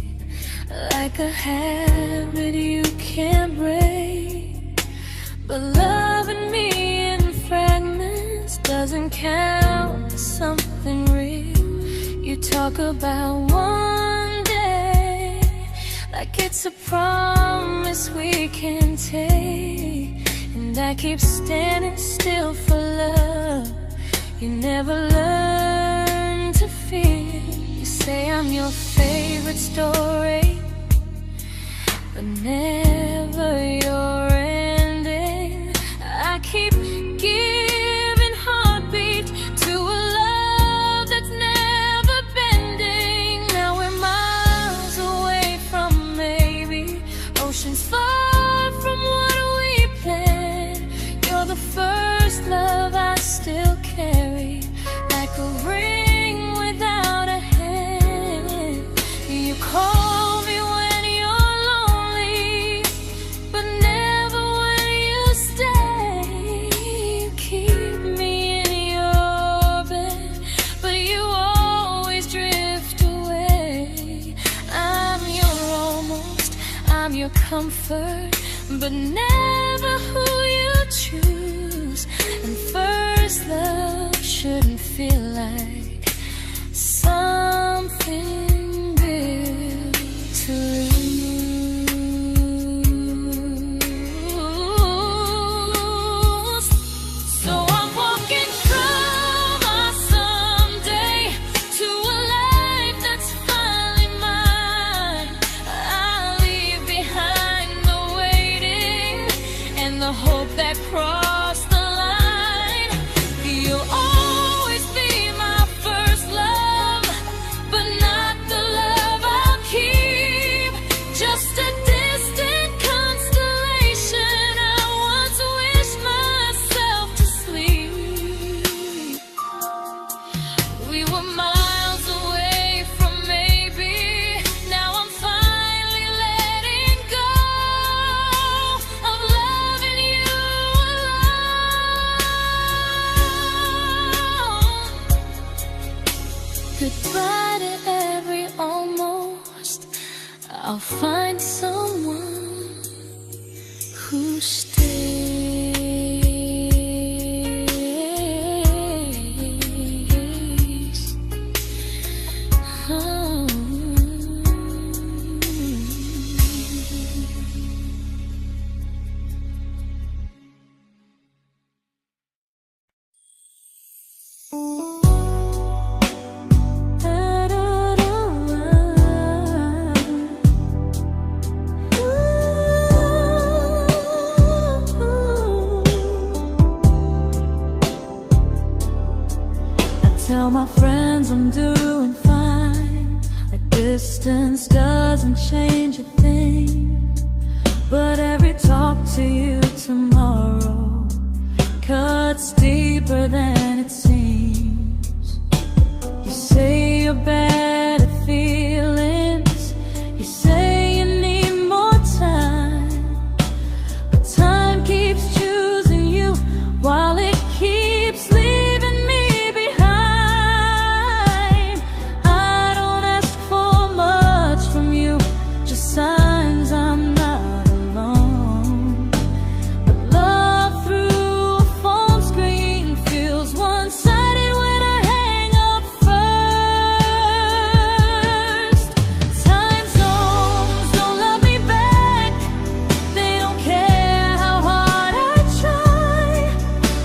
like a habit you can't break. But loving me in fragments doesn't count as something real. You talk about one day like it's a promise we can take, and I keep standing still for love. You never learn to feel. You say I'm your favorite story, but never your ending. I keep giving heartbeat to a love that's never bending. Now we're miles away from maybe oceans far from what we planned. You're the first love I still carry, like a ring without a hand. You call me when you're lonely, but never when you stay. You keep me in your bed, but you always drift away. I'm your almost, I'm your comfort, but never who you choose. And first love shouldn't feel like something built to lose. So I'm walking from my someday to a life that's finally mine. I'll leave behind the waiting and the hope that crossed the line. You'll always be my first love, but not the love I'll keep. Just a distant constellation I once wished myself to sleep. We were miles away from maybe. Now I'm finally letting go of loving you alone. Goodbye to every almost. I'll find someone who stays. Oh. Tell my friends I'm doing fine, that distance doesn't change a thing. But every talk to you tomorrow cuts deeper than it seems. your better feelings. You say you need more time, but time keeps choosing you while it keeps leaving me behind. I don't ask for much from you, just signs I'm not alone. But love through a phone screen feels one-sided when I hang up first. Time zones don't love me back. They don't care how hard I try.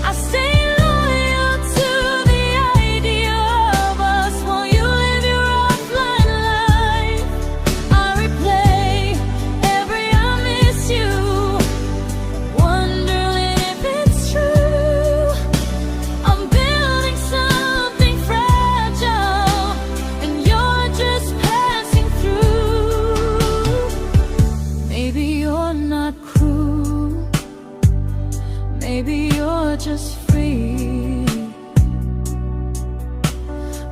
I stay loyal to the idea of us while you live your offline life. I replay every I miss you, wondering if it's true. I'm building something fragile, and you're just passing through. Maybe you're not cruel, maybe you're just free.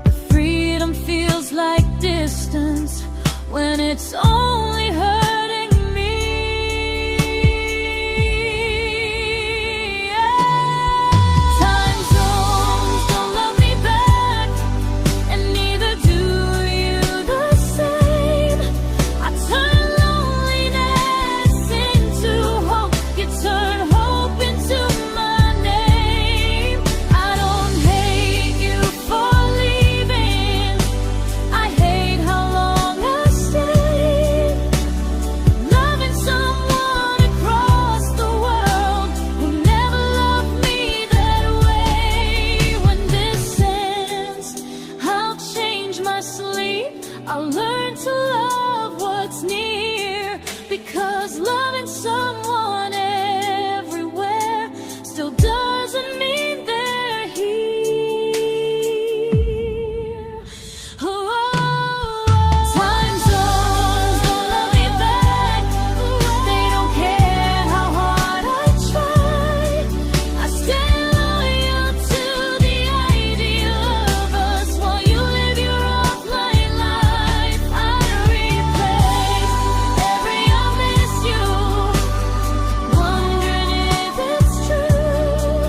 But freedom feels like distance when it's only hurting me. Time zones don't love me back, and neither do you the same. I turn loneliness into hope, you turn hope into my name. I don't hate you for leaving, I hate how long I stayed. Loving someone across the world who never loved me that way. When this ends, I'll change my sleep, I'll learn to love what's near, because loving someone everywhere still doesn't mean they're here. Time zones don't love me back. They don't care how hard I try. I stay loyal to the idea of us while you live your offline life. I replay every I miss you, wondering if it's true.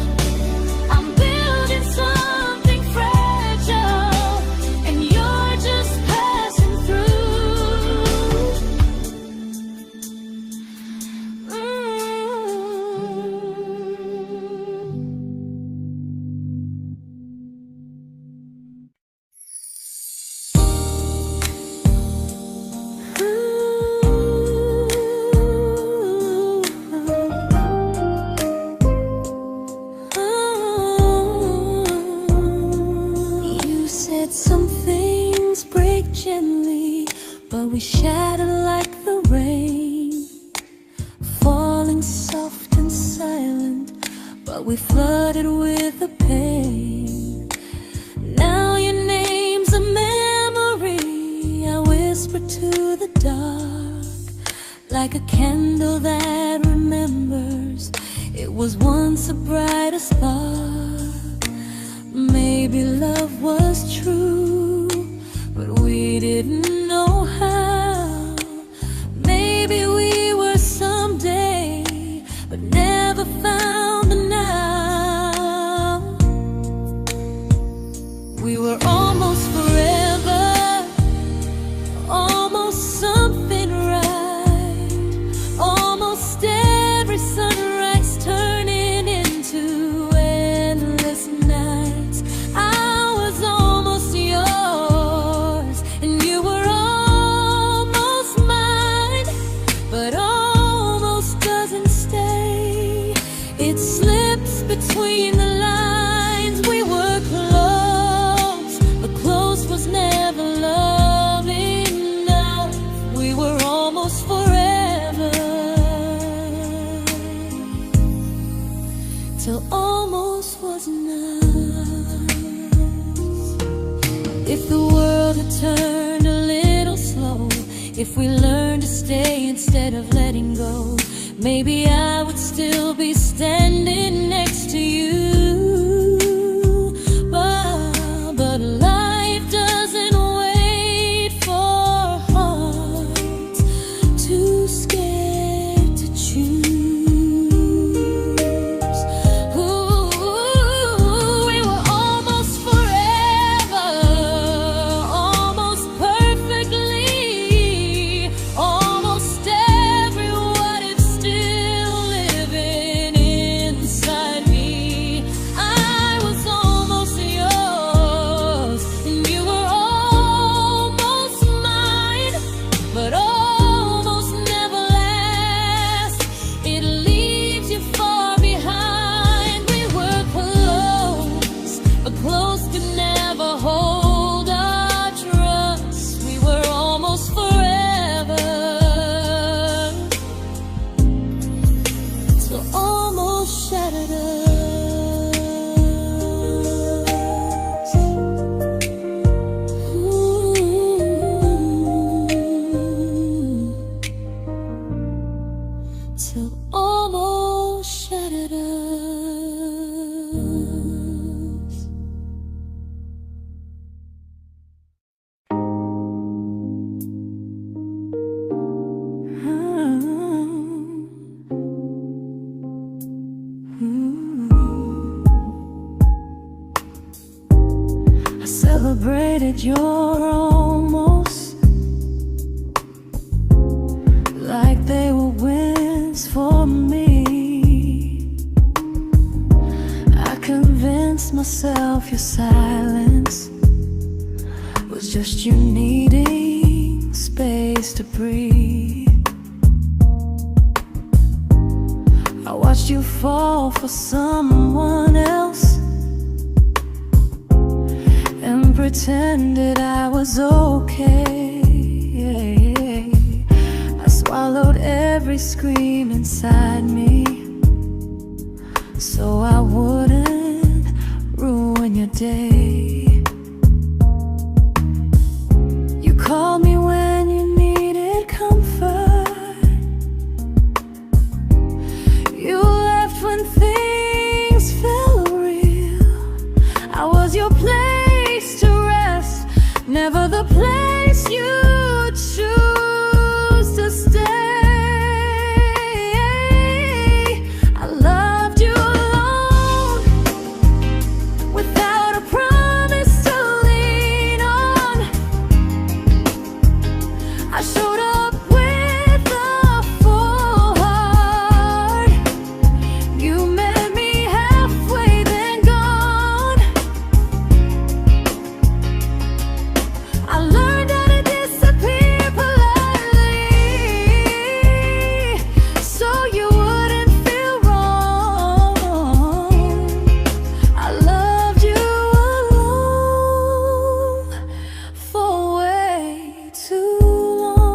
I'm building something fragile, and you're just passing through. You said some things break gently, but we shatter like the rain, falling soft and silent, but we flooded with the pain. Now your name's a memory I whisper to the dark, like a candle that remembers it was once a brighter spark. Maybe love was true, but we didn't know how. Maybe we were someday, but never found the now. We were almost forever, almost something right, almost every sunrise turning into endless nights. I was almost yours, and you were almost mine, but almost doesn't stay. It slips between the lines. We were close, but close was never love enough. We were almost forever, till almost was enough. If the world had turned a little slow, if we learned to stay instead of letting go, maybe I would still be standing next to you. But life doesn't wait. I celebrated your almost like they were wins for me. I convinced myself your silence was just you needing space to breathe. I watched you fall for someone else and pretended I was okay. I swallowed every scream inside me so I wouldn't ruin your day. You called me when you needed comfort. You left when things felt real. I was your place to rest, never the place you choose to stay. I loved you alone, without a promise to lean on. I showed up with a full heart. You met me halfway, then gone. I learned how to disappear politely, so you wouldn't feel wrong. I loved you alone for way too long.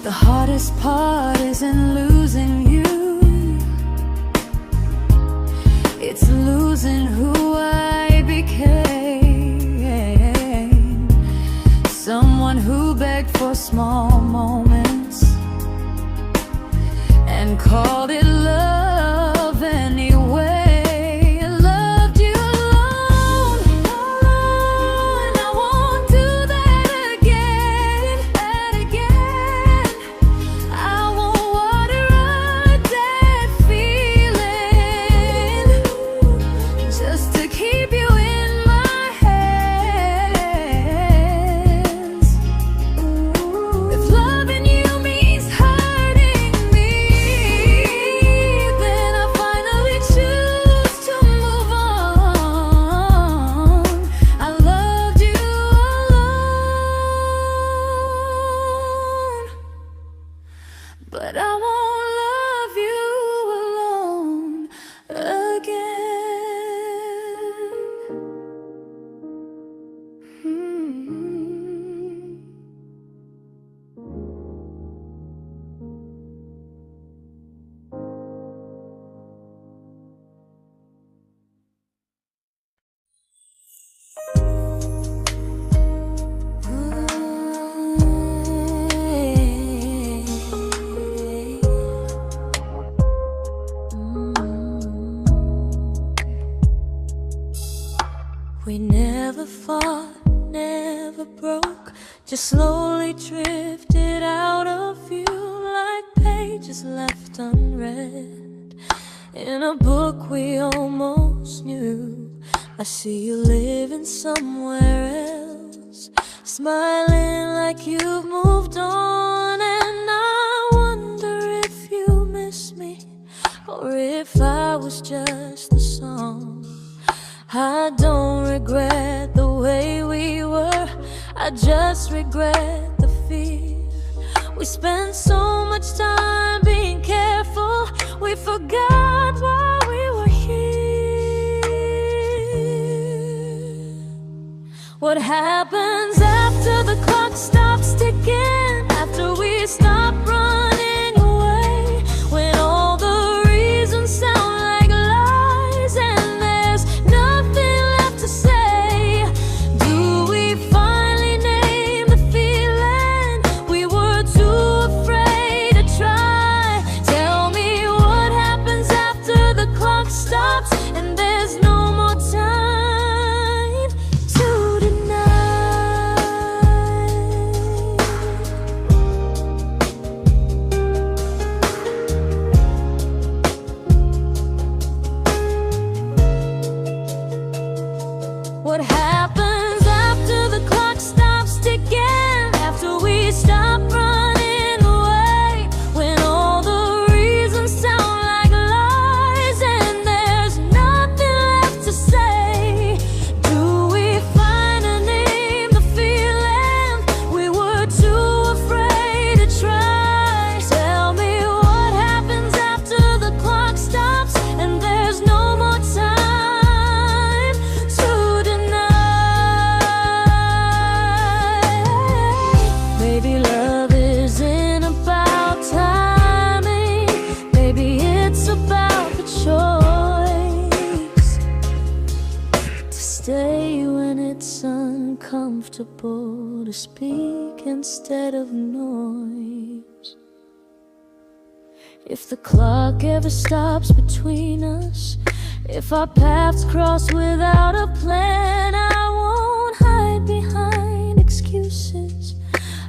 The hardest part isn't losing you, it's losing who I became. Someone who begged for small moments and called it love anyway. I loved you alone, and I won't do that again. I won't water a dead feeling just to keep you in my hands. If loving you means hurting me, then I finally choose to move on. I loved you alone, but I won't love you alone again. We never fought, never broke, just slowly drifted out of view like pages left unread in a book we almost knew. I see you living somewhere else, smiling like you've moved on, and I wonder if you miss me or if I was just the song. I don't regret the way we were, I just regret the fear. We spent so much time being careful, we forgot why we were here. What happens after the clock stops ticking, after we stop running away, when all the reasons sound like lies and there's nothing left to say? Do we finally name the feeling we were too afraid to try? comfortable to speak instead of noise. If the clock ever stops between us, if our paths cross without a plan, I won't hide behind excuses.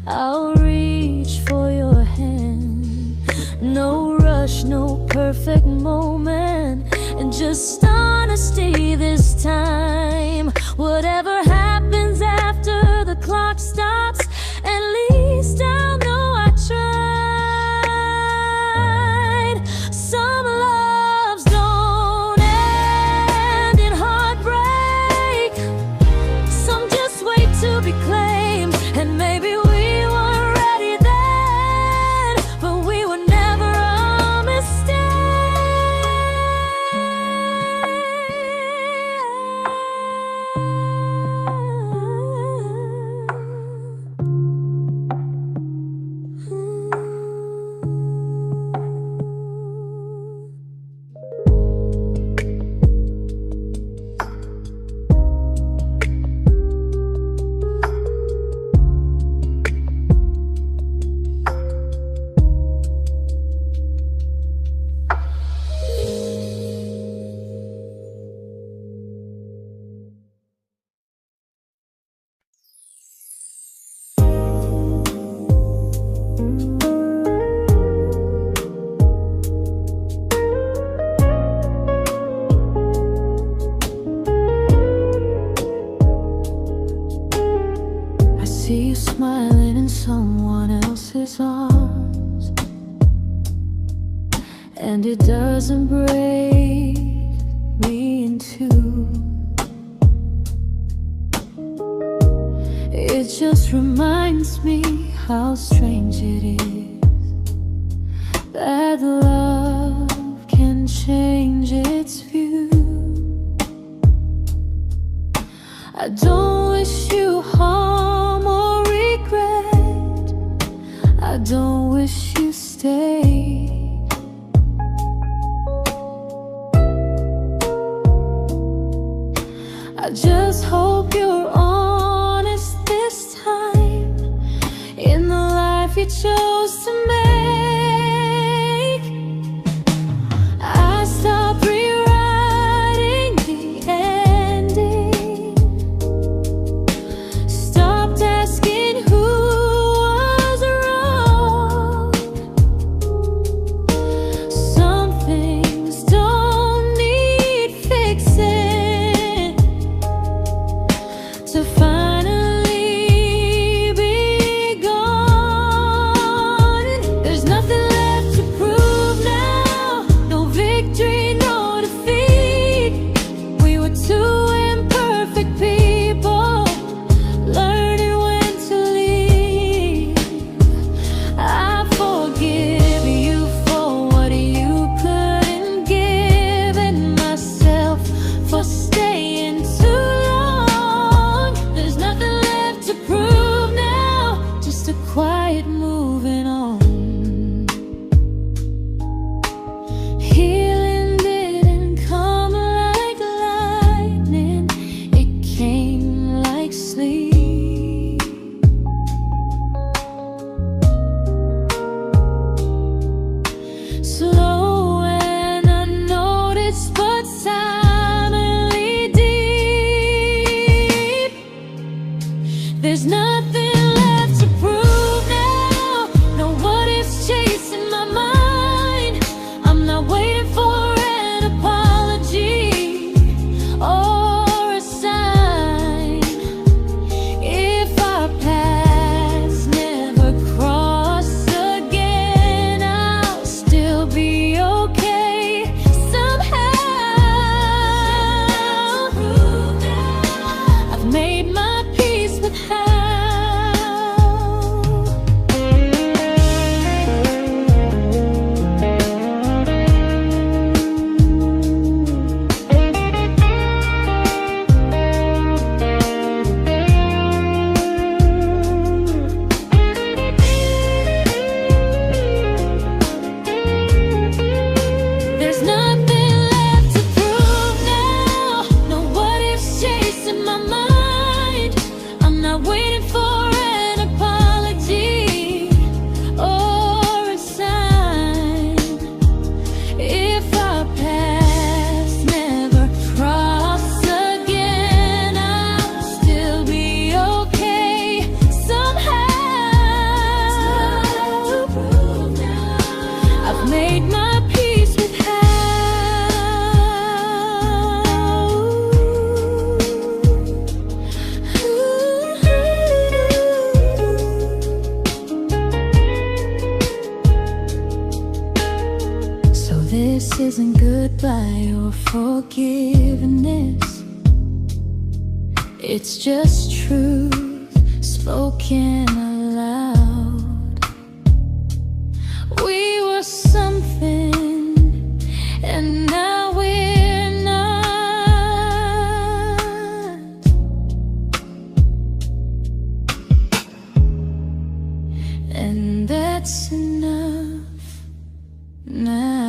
I'll reach for your hand. No rush, no perfect moment, and just honesty this time. Whatever happens after the clock stops, at least I'll know I tried. Some loves don't end in heartbreak, some just wait to be claimed. And maybe we weren't ready then, but we were never a mistake. I see you smiling in someone else's arms, and it doesn't break me in two. It just reminds me how strange it is that love can change its view. I don't wish you harm or regret, I don't wish you stayed. I just hope you're honest this time in the life you chose to make. made my peace with This isn't goodbye or forgiveness. It's just truth spoken aloud. We were something, and now we're not. And that's enough now.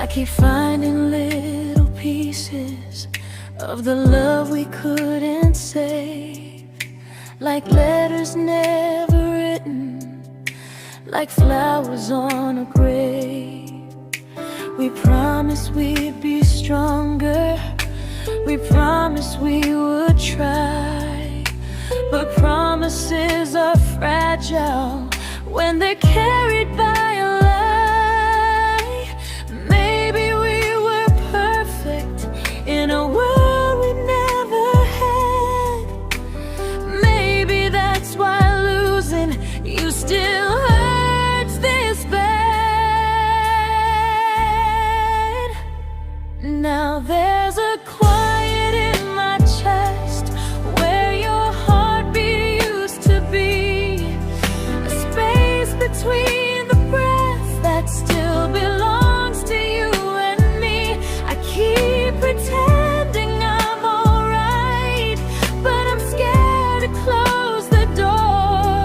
I keep finding little pieces of the love we couldn't save, like letters never written, like flowers on a grave. We promised we'd be stronger, we promised we would try, but promises are fragile when they're carried by a lie. Maybe we were perfect in a world we never had. Maybe that's why losing you still hurts this bad. Now there's a quiet in my chest where your heartbeat used to be, a space between the breaths that still belongs to you and me. I keep pretending I'm alright, but I'm scared to close the door,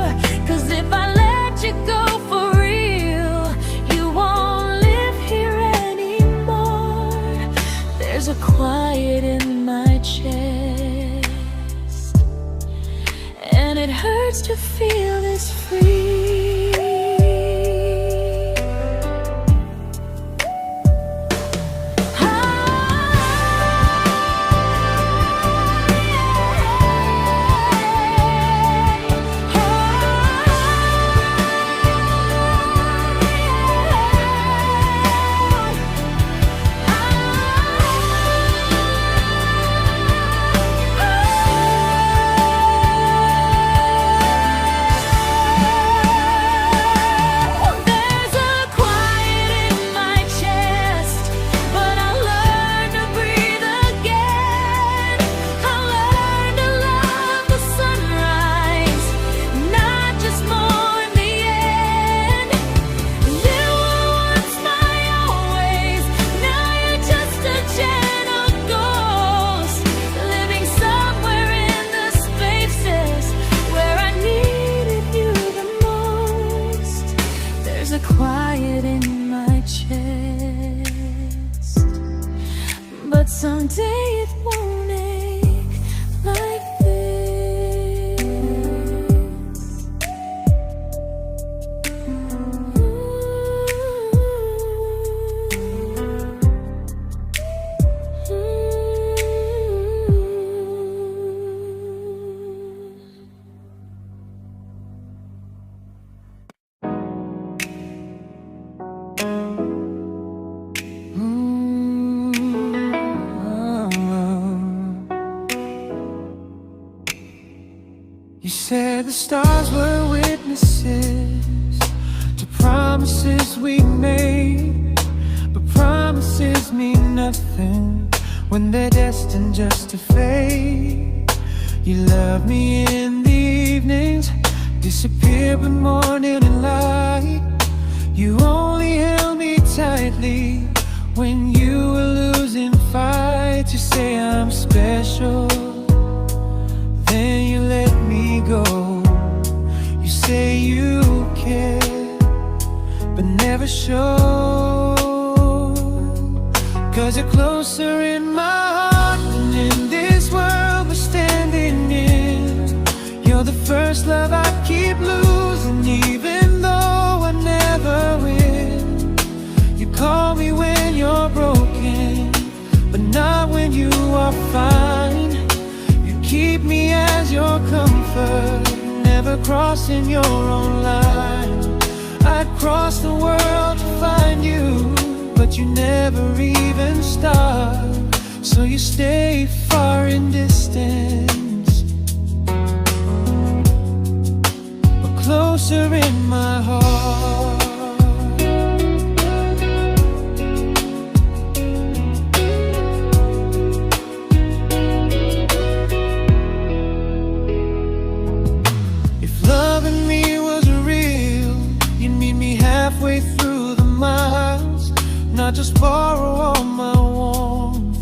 'cause if I let you go for real, you won't live here anymore. There's a quiet in my chest, and it hurts to feel this free. Quiet in my chest, but someday it won't ache like this. You said the stars were witnesses to promises we made, but promises mean nothing when they're destined just to fade. You love me in the evenings, disappear when morning and light. You only held me tightly when you were losing fights. You say I'm special, then you let me go. You say you care, but never show, 'cause you're closer in my heart than in comfort, never crossing your own line. I'd cross the world to find you, but you never even start. So you stay far in distance, but closer in my heart. If loving me was real, you'd meet me halfway through the miles, not just borrow all my warmth,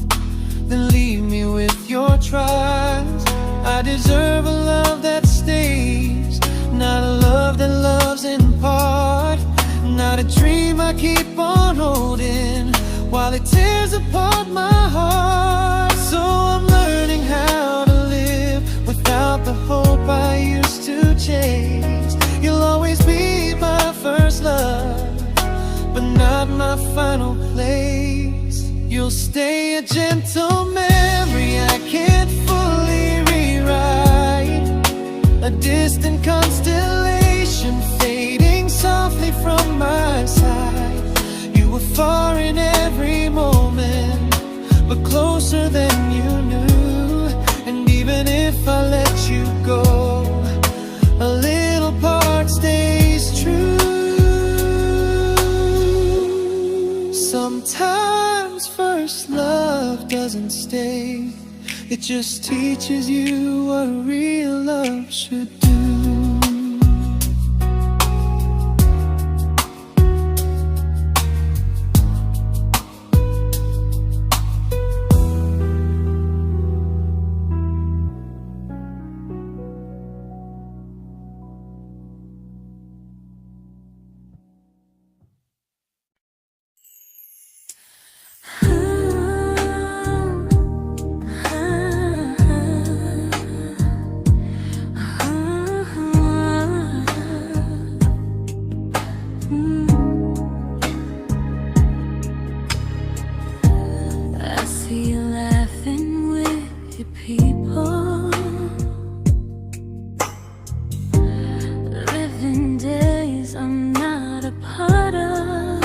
then leave me with your trials. I deserve a love that stays, not a love that loves in part, not a dream I keep on holding while it tears apart my heart. So I'm learning how to live without the hope I used to chase. You'll always be my first love, but not my final place. You'll stay a gentle memory I can't fully rewrite, a distant constellation fading softly from my side. You were far in every moment, but closer than you knew. And even if I let you go, a little part stays true. Sometimes first love doesn't stay, it just teaches you what real love should do. I see you laughing with your people, living days I'm not a part of,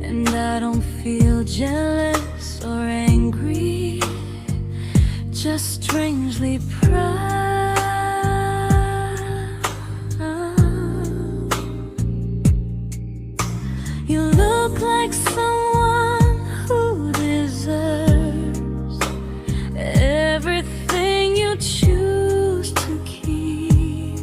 and I don't feel jealous or angry, just strangely proud. You look like someone who deserves everything you choose to keep,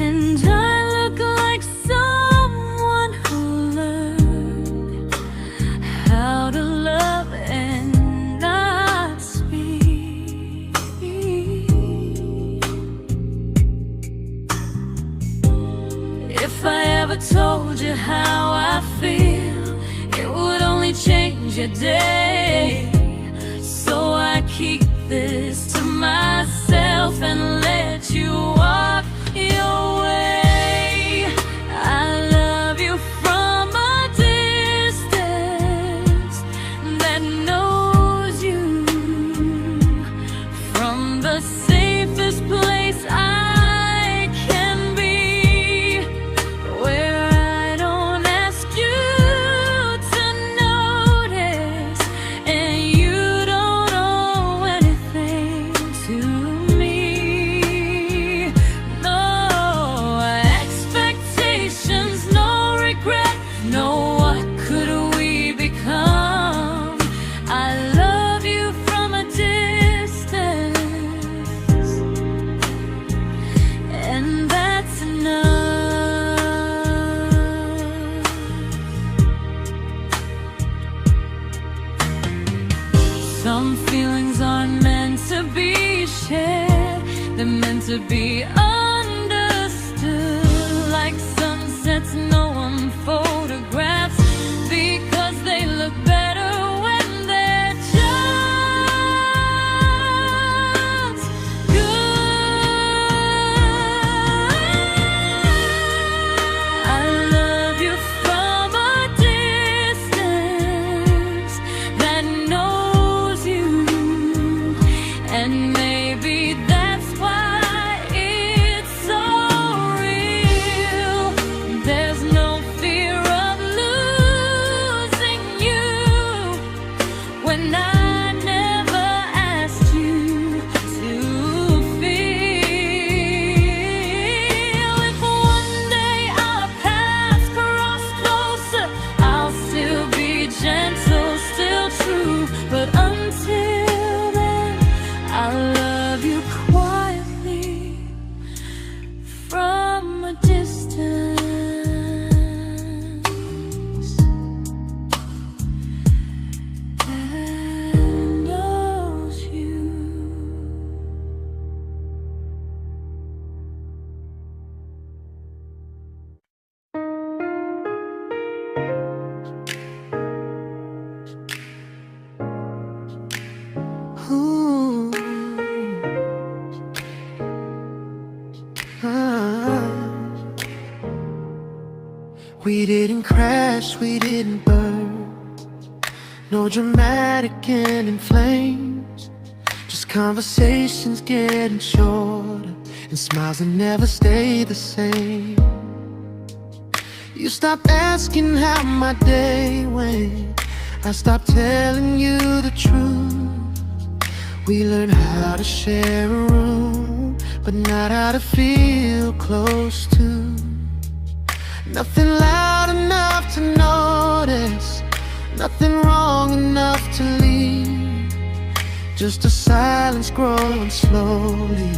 and I look like someone who learned how to love and not speak. If I ever told you how I feel, it would only change your day. So I keep this to myself and let you walk your way. I love you from a distance that knows you, from the safest place I can be, where I don't ask you to notice, and you don't owe anything to me. No expectations, no regret, no what could we become. I love you from a distance, and that's enough. Some feelings aren't meant to be shared, they're meant to be understood, like sunsets no one photographs, because they look better when they're just good. I love you from a distance, We didn't crash, we didn't burn. No dramatic end in flames. Just conversations getting shorter, and smiles that never stay the same. You stopped asking how my day went. I stopped telling you the truth. We learned how to share a room, but not how to feel close to. Nothing loud enough to notice, nothing wrong enough to leave. Just a silence growing slowly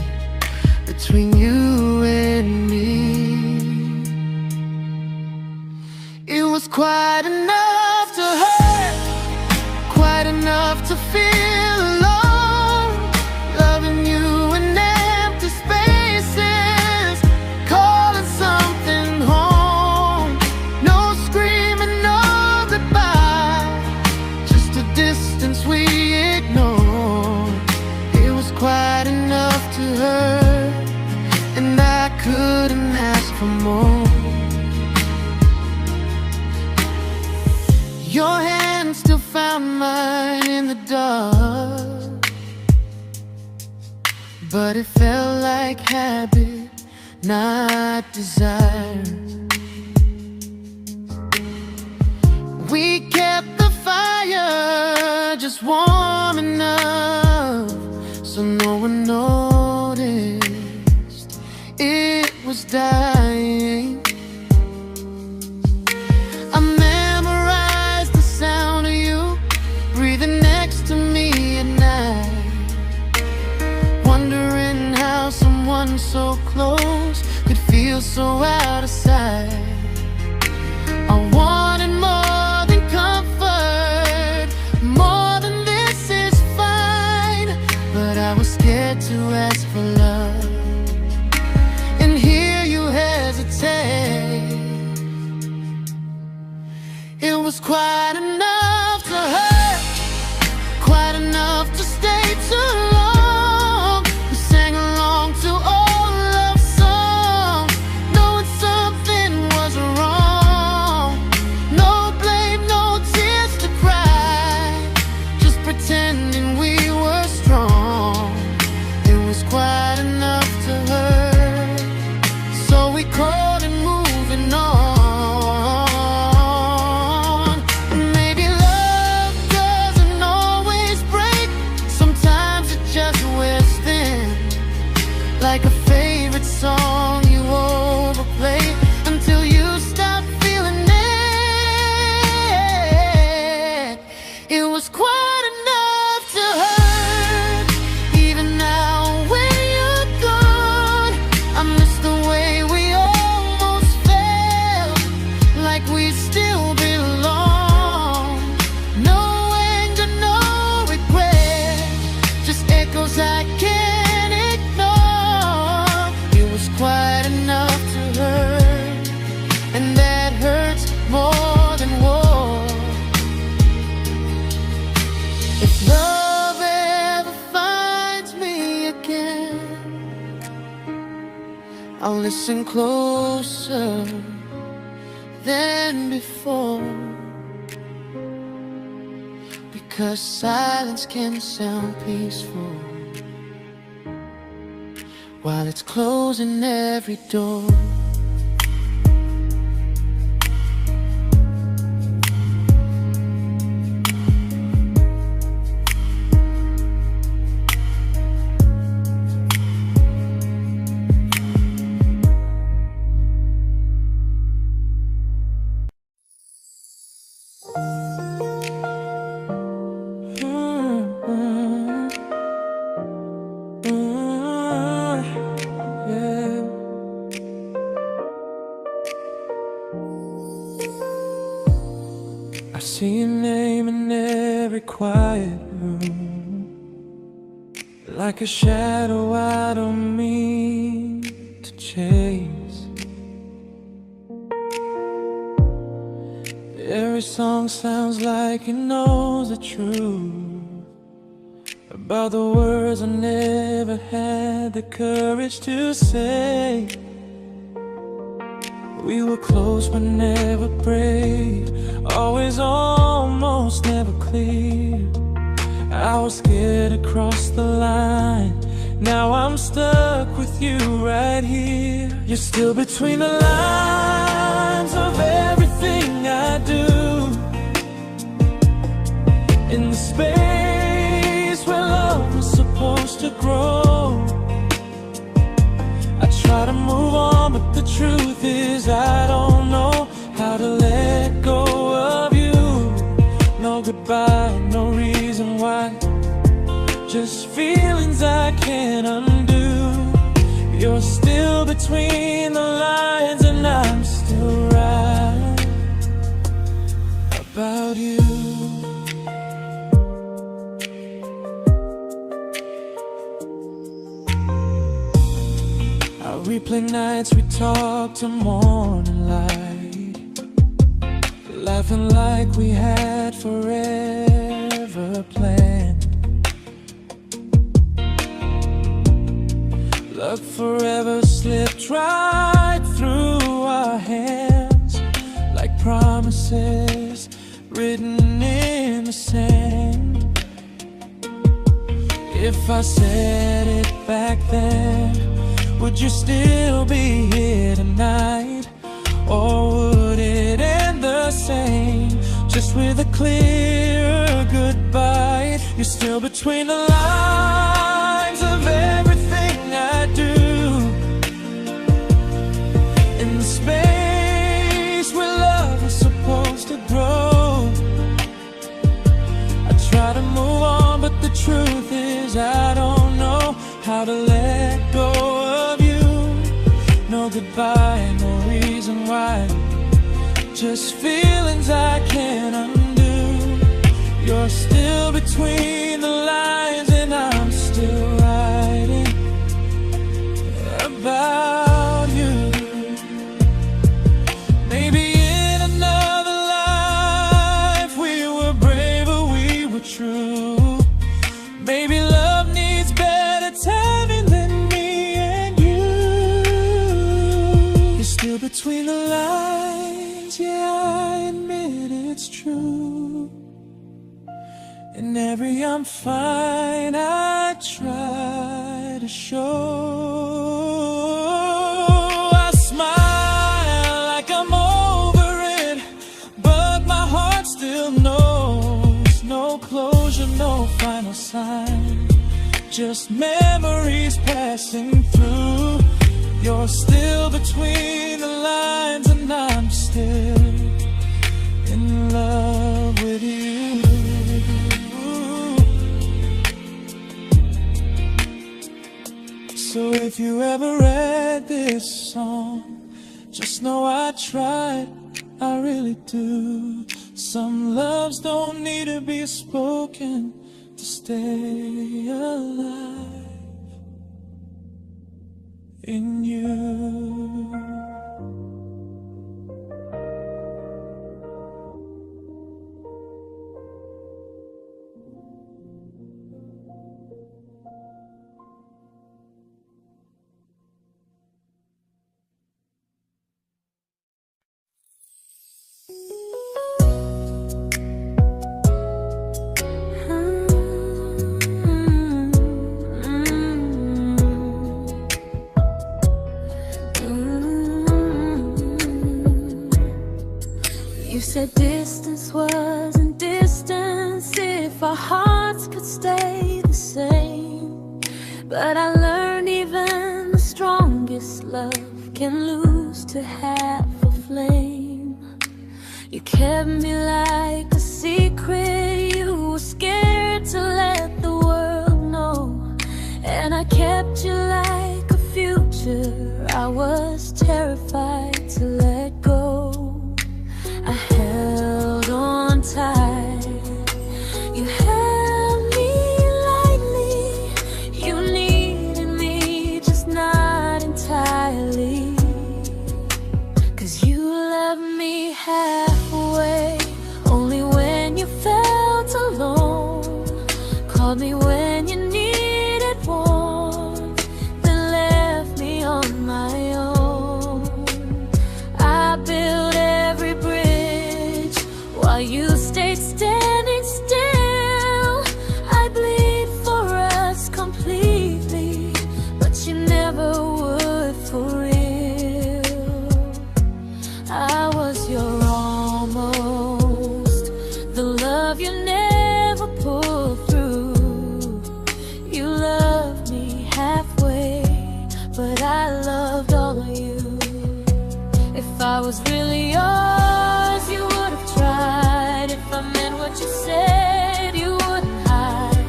between you and me. It was quite enough to hurt, quite enough to feel alone. Loving you in empty spaces, calling something home. No screaming, no goodbye, just a distance we ignored. It was quite enough to hurt, and I couldn't ask for more. Your hand still found mine in the dark, but it felt like habit, not desire. We kept the fire just warm enough so no one noticed it was dying. I memorized the sound of you breathing next to me at night, wondering how someone so close could feel so out of sight. I wanted more than comfort, more than this is fine, but I was scared to ask for love and hear you hesitate. It was quite enough to hurt, quite enough to stay too long. We sang along to old love songs, knowing something was wrong. No blame, no tears to cry, just pretending we were strong. It was quite enough to hurt, so we called and moving on. Like a favorite song you overplay until you stop feeling it. It was quite enough to hurt. Even now when you're gone, I miss the way we almost felt, like we still belong. No anger, no regret, just echoes I can't ignore. It was quite enough to hurt, and that hurts more than war. If love ever finds me again, I'll listen closer than before, because silence can sound peaceful while it's closing every door. I see your name in every quiet room, like a shadow I don't mean to chase. Every song sounds like it knows the truth about the words I never had the courage to say. We were close but never prayed, always almost never clear. I was scared to cross the line, now I'm stuck with you right here. You're still between the lines of everything I do, in the space where love was supposed to grow. I try to move on, but the truth is I don't know how to let go of you. No goodbye, no reason why, just feelings I can't undo. You're still between the lines and I'm still right about you. I replay nights we talk to morning light, laughing like we had forever planned. Luck forever slipped right through our hands, like promises written in the sand. If I said it back then, would you still be here tonight? Or would it end the same, just with a clear goodbye? You're still between the lines of everything I do, in the space where love was supposed to grow. I try to move on, but the truth is I don't know how to let go of you. No goodbye, no reason why, just feelings I can't undo. You're still between the lines and I'm still writing about you. Maybe in another life we were braver, we were true. Maybe love needs better timing than me and you. You're still between the lines, yeah, I admit it's true. In every I'm fine I try to show. I smile like I'm over it, but my heart still knows. No closure, no final sign, just memories passing through. You're still between the lines and I'm still in love with you. So if you ever read this song, just know I tried, I really do. Some loves don't need to be spoken to stay alive in you. You said distance wasn't distance if our hearts could stay the same. But I learned even the strongest love can lose to half a flame. You kept me like a secret, you were scared to let the world know. And I kept you like a future, I was terrified to let go. I held on tight, you held me lightly. You needed me, just not entirely. 'Cause you left me halfway, only when you felt alone. Called me when you needed warmth, then left me on my own. I you stayed standing still. I bleed for us completely, but you never would for real. I was your almost, the love you never pulled through. You loved me halfway, but I loved all of you. If I was really yours, you would have tried. If I meant what you said, you wouldn't hide.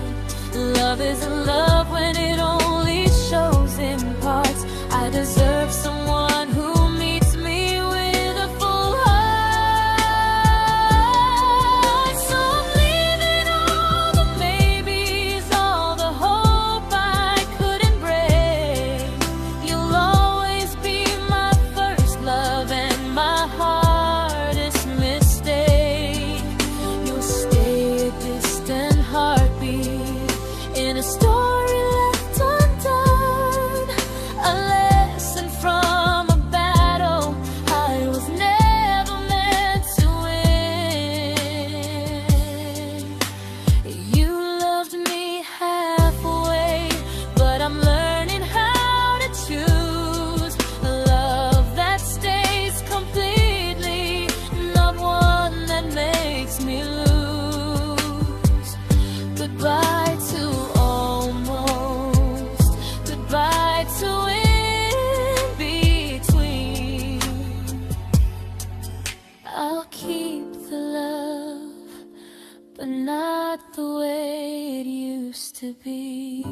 Love isn't love when it only shows in parts. I deserve someone who meets me with a full heart. So I'm leaving all the maybes, all the hope I couldn't break. You'll always be my first love and my hardest mistake. You'll stay a distant heartbeat in a story left undone, a lesson from a battle I was never meant to win. You loved me halfway, but I'm learning how to choose a love that stays completely, not one that makes me lose. Goodbye to almost, goodbye to in between. I'll keep the love, but not the way it used to be.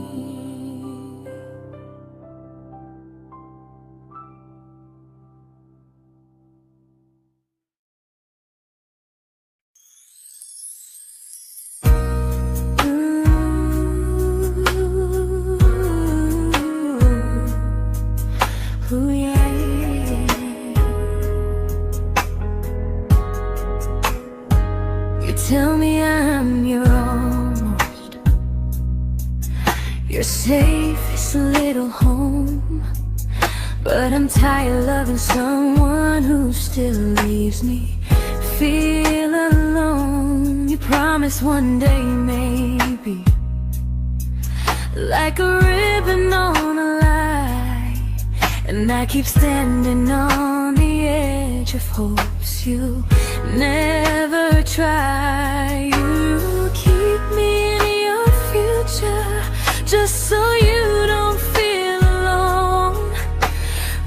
Ooh, yeah. You tell me I'm your almost, your safest little home, but I'm tired loving someone who still leaves me feel alone. You promise one day maybe, like a ribbon on a line, and I keep standing on the edge of hopes you never try. You keep me in your future just so you don't feel alone.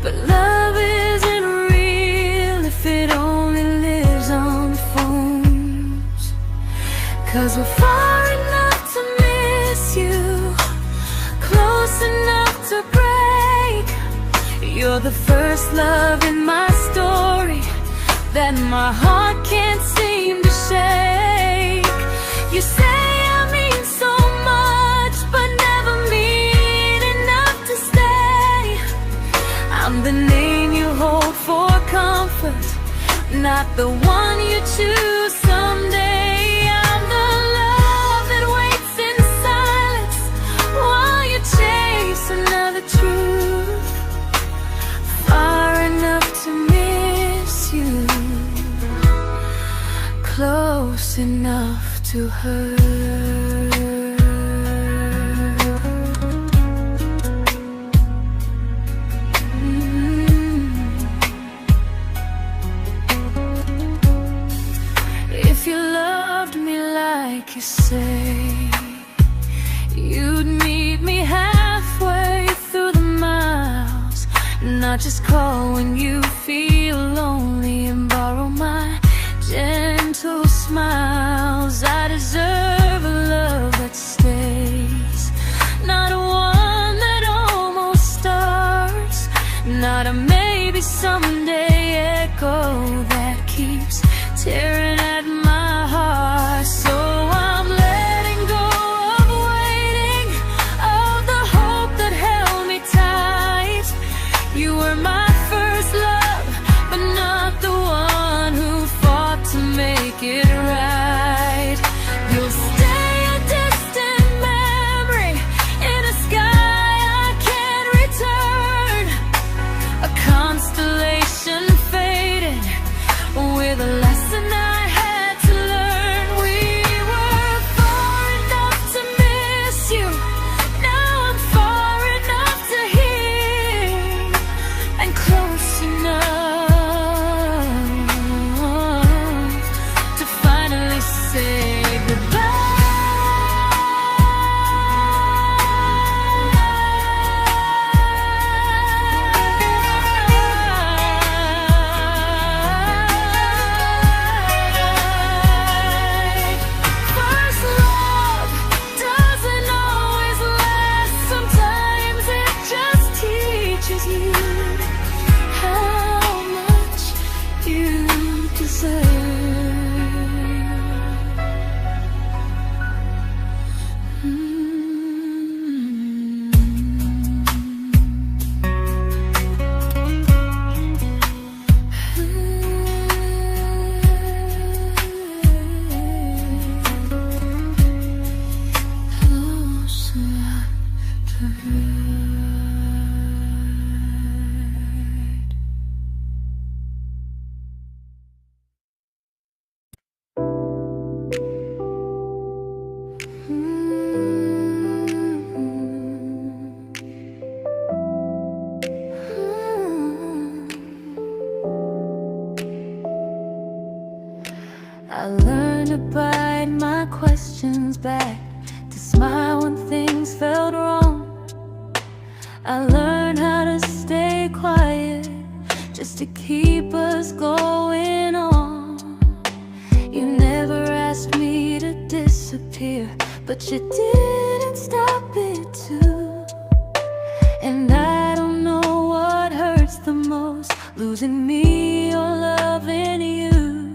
But love isn't real if it only lives on the phones. 'Cause we're far enough to miss you, close enough to break. You're the first love in my story that my heart can't seem to shake. You say I mean so much, but never mean enough to stay. I'm the name you hold for comfort, not the one you choose someday. I'm the love that waits in silence while you chase another truth. Far enough to miss you, close enough to hurt. If you loved me like you say, you'd meet me halfway through the miles, not just call when you feel lonely and borrow my gentle smiles. I deserve a love that stays, not one that almost starts, not a maybe someday echo that keeps tearing at my heart. So I'm letting go of waiting, of the hope that held me tight. You were my first love, but not the one who fought to make it right. You'll stay a distant memory in a sky I can't return, a constellation faded with a lesson I I learned to bite my questions back, to smile when things felt wrong. I learned how to stay quiet, just to keep us going on. You never asked me to disappear, but you didn't stop it too. And I don't know what hurts the most, losing me or loving you.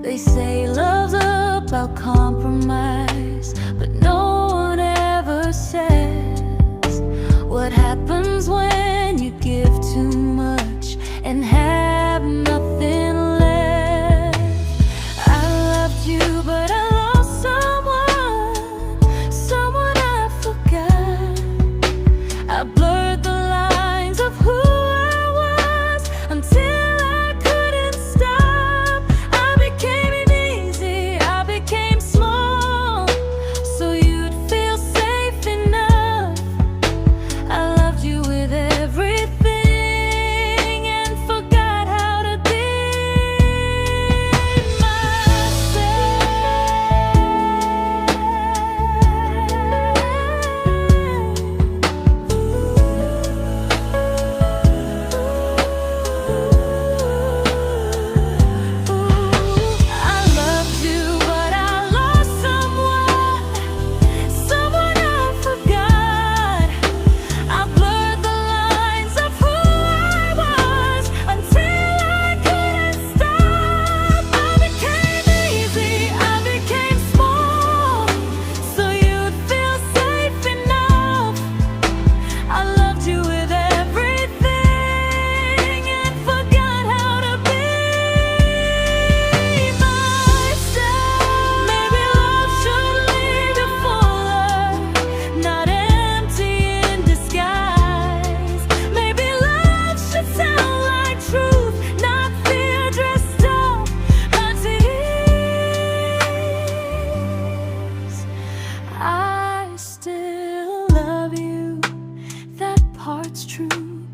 They say love's about compromise, but no one ever says what happens when you give too much and have nothing left. I loved you, but I lost someone I forgot. I blurred the lines of who I was until I couldn't stop. I became easy, I became small, so you'd feel safe enough. I loved you with everything and forgot how to be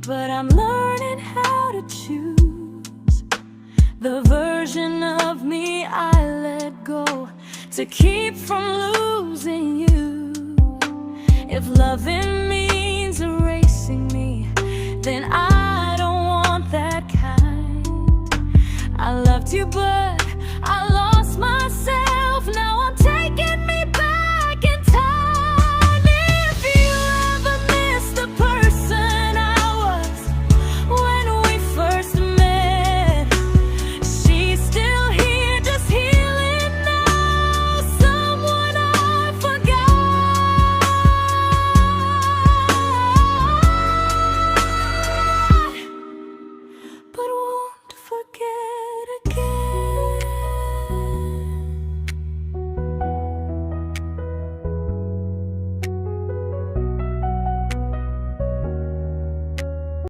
but I'm learning how to choose the version of me I let go to keep from losing you. If loving means erasing me, then I don't want that kind. I loved you, but I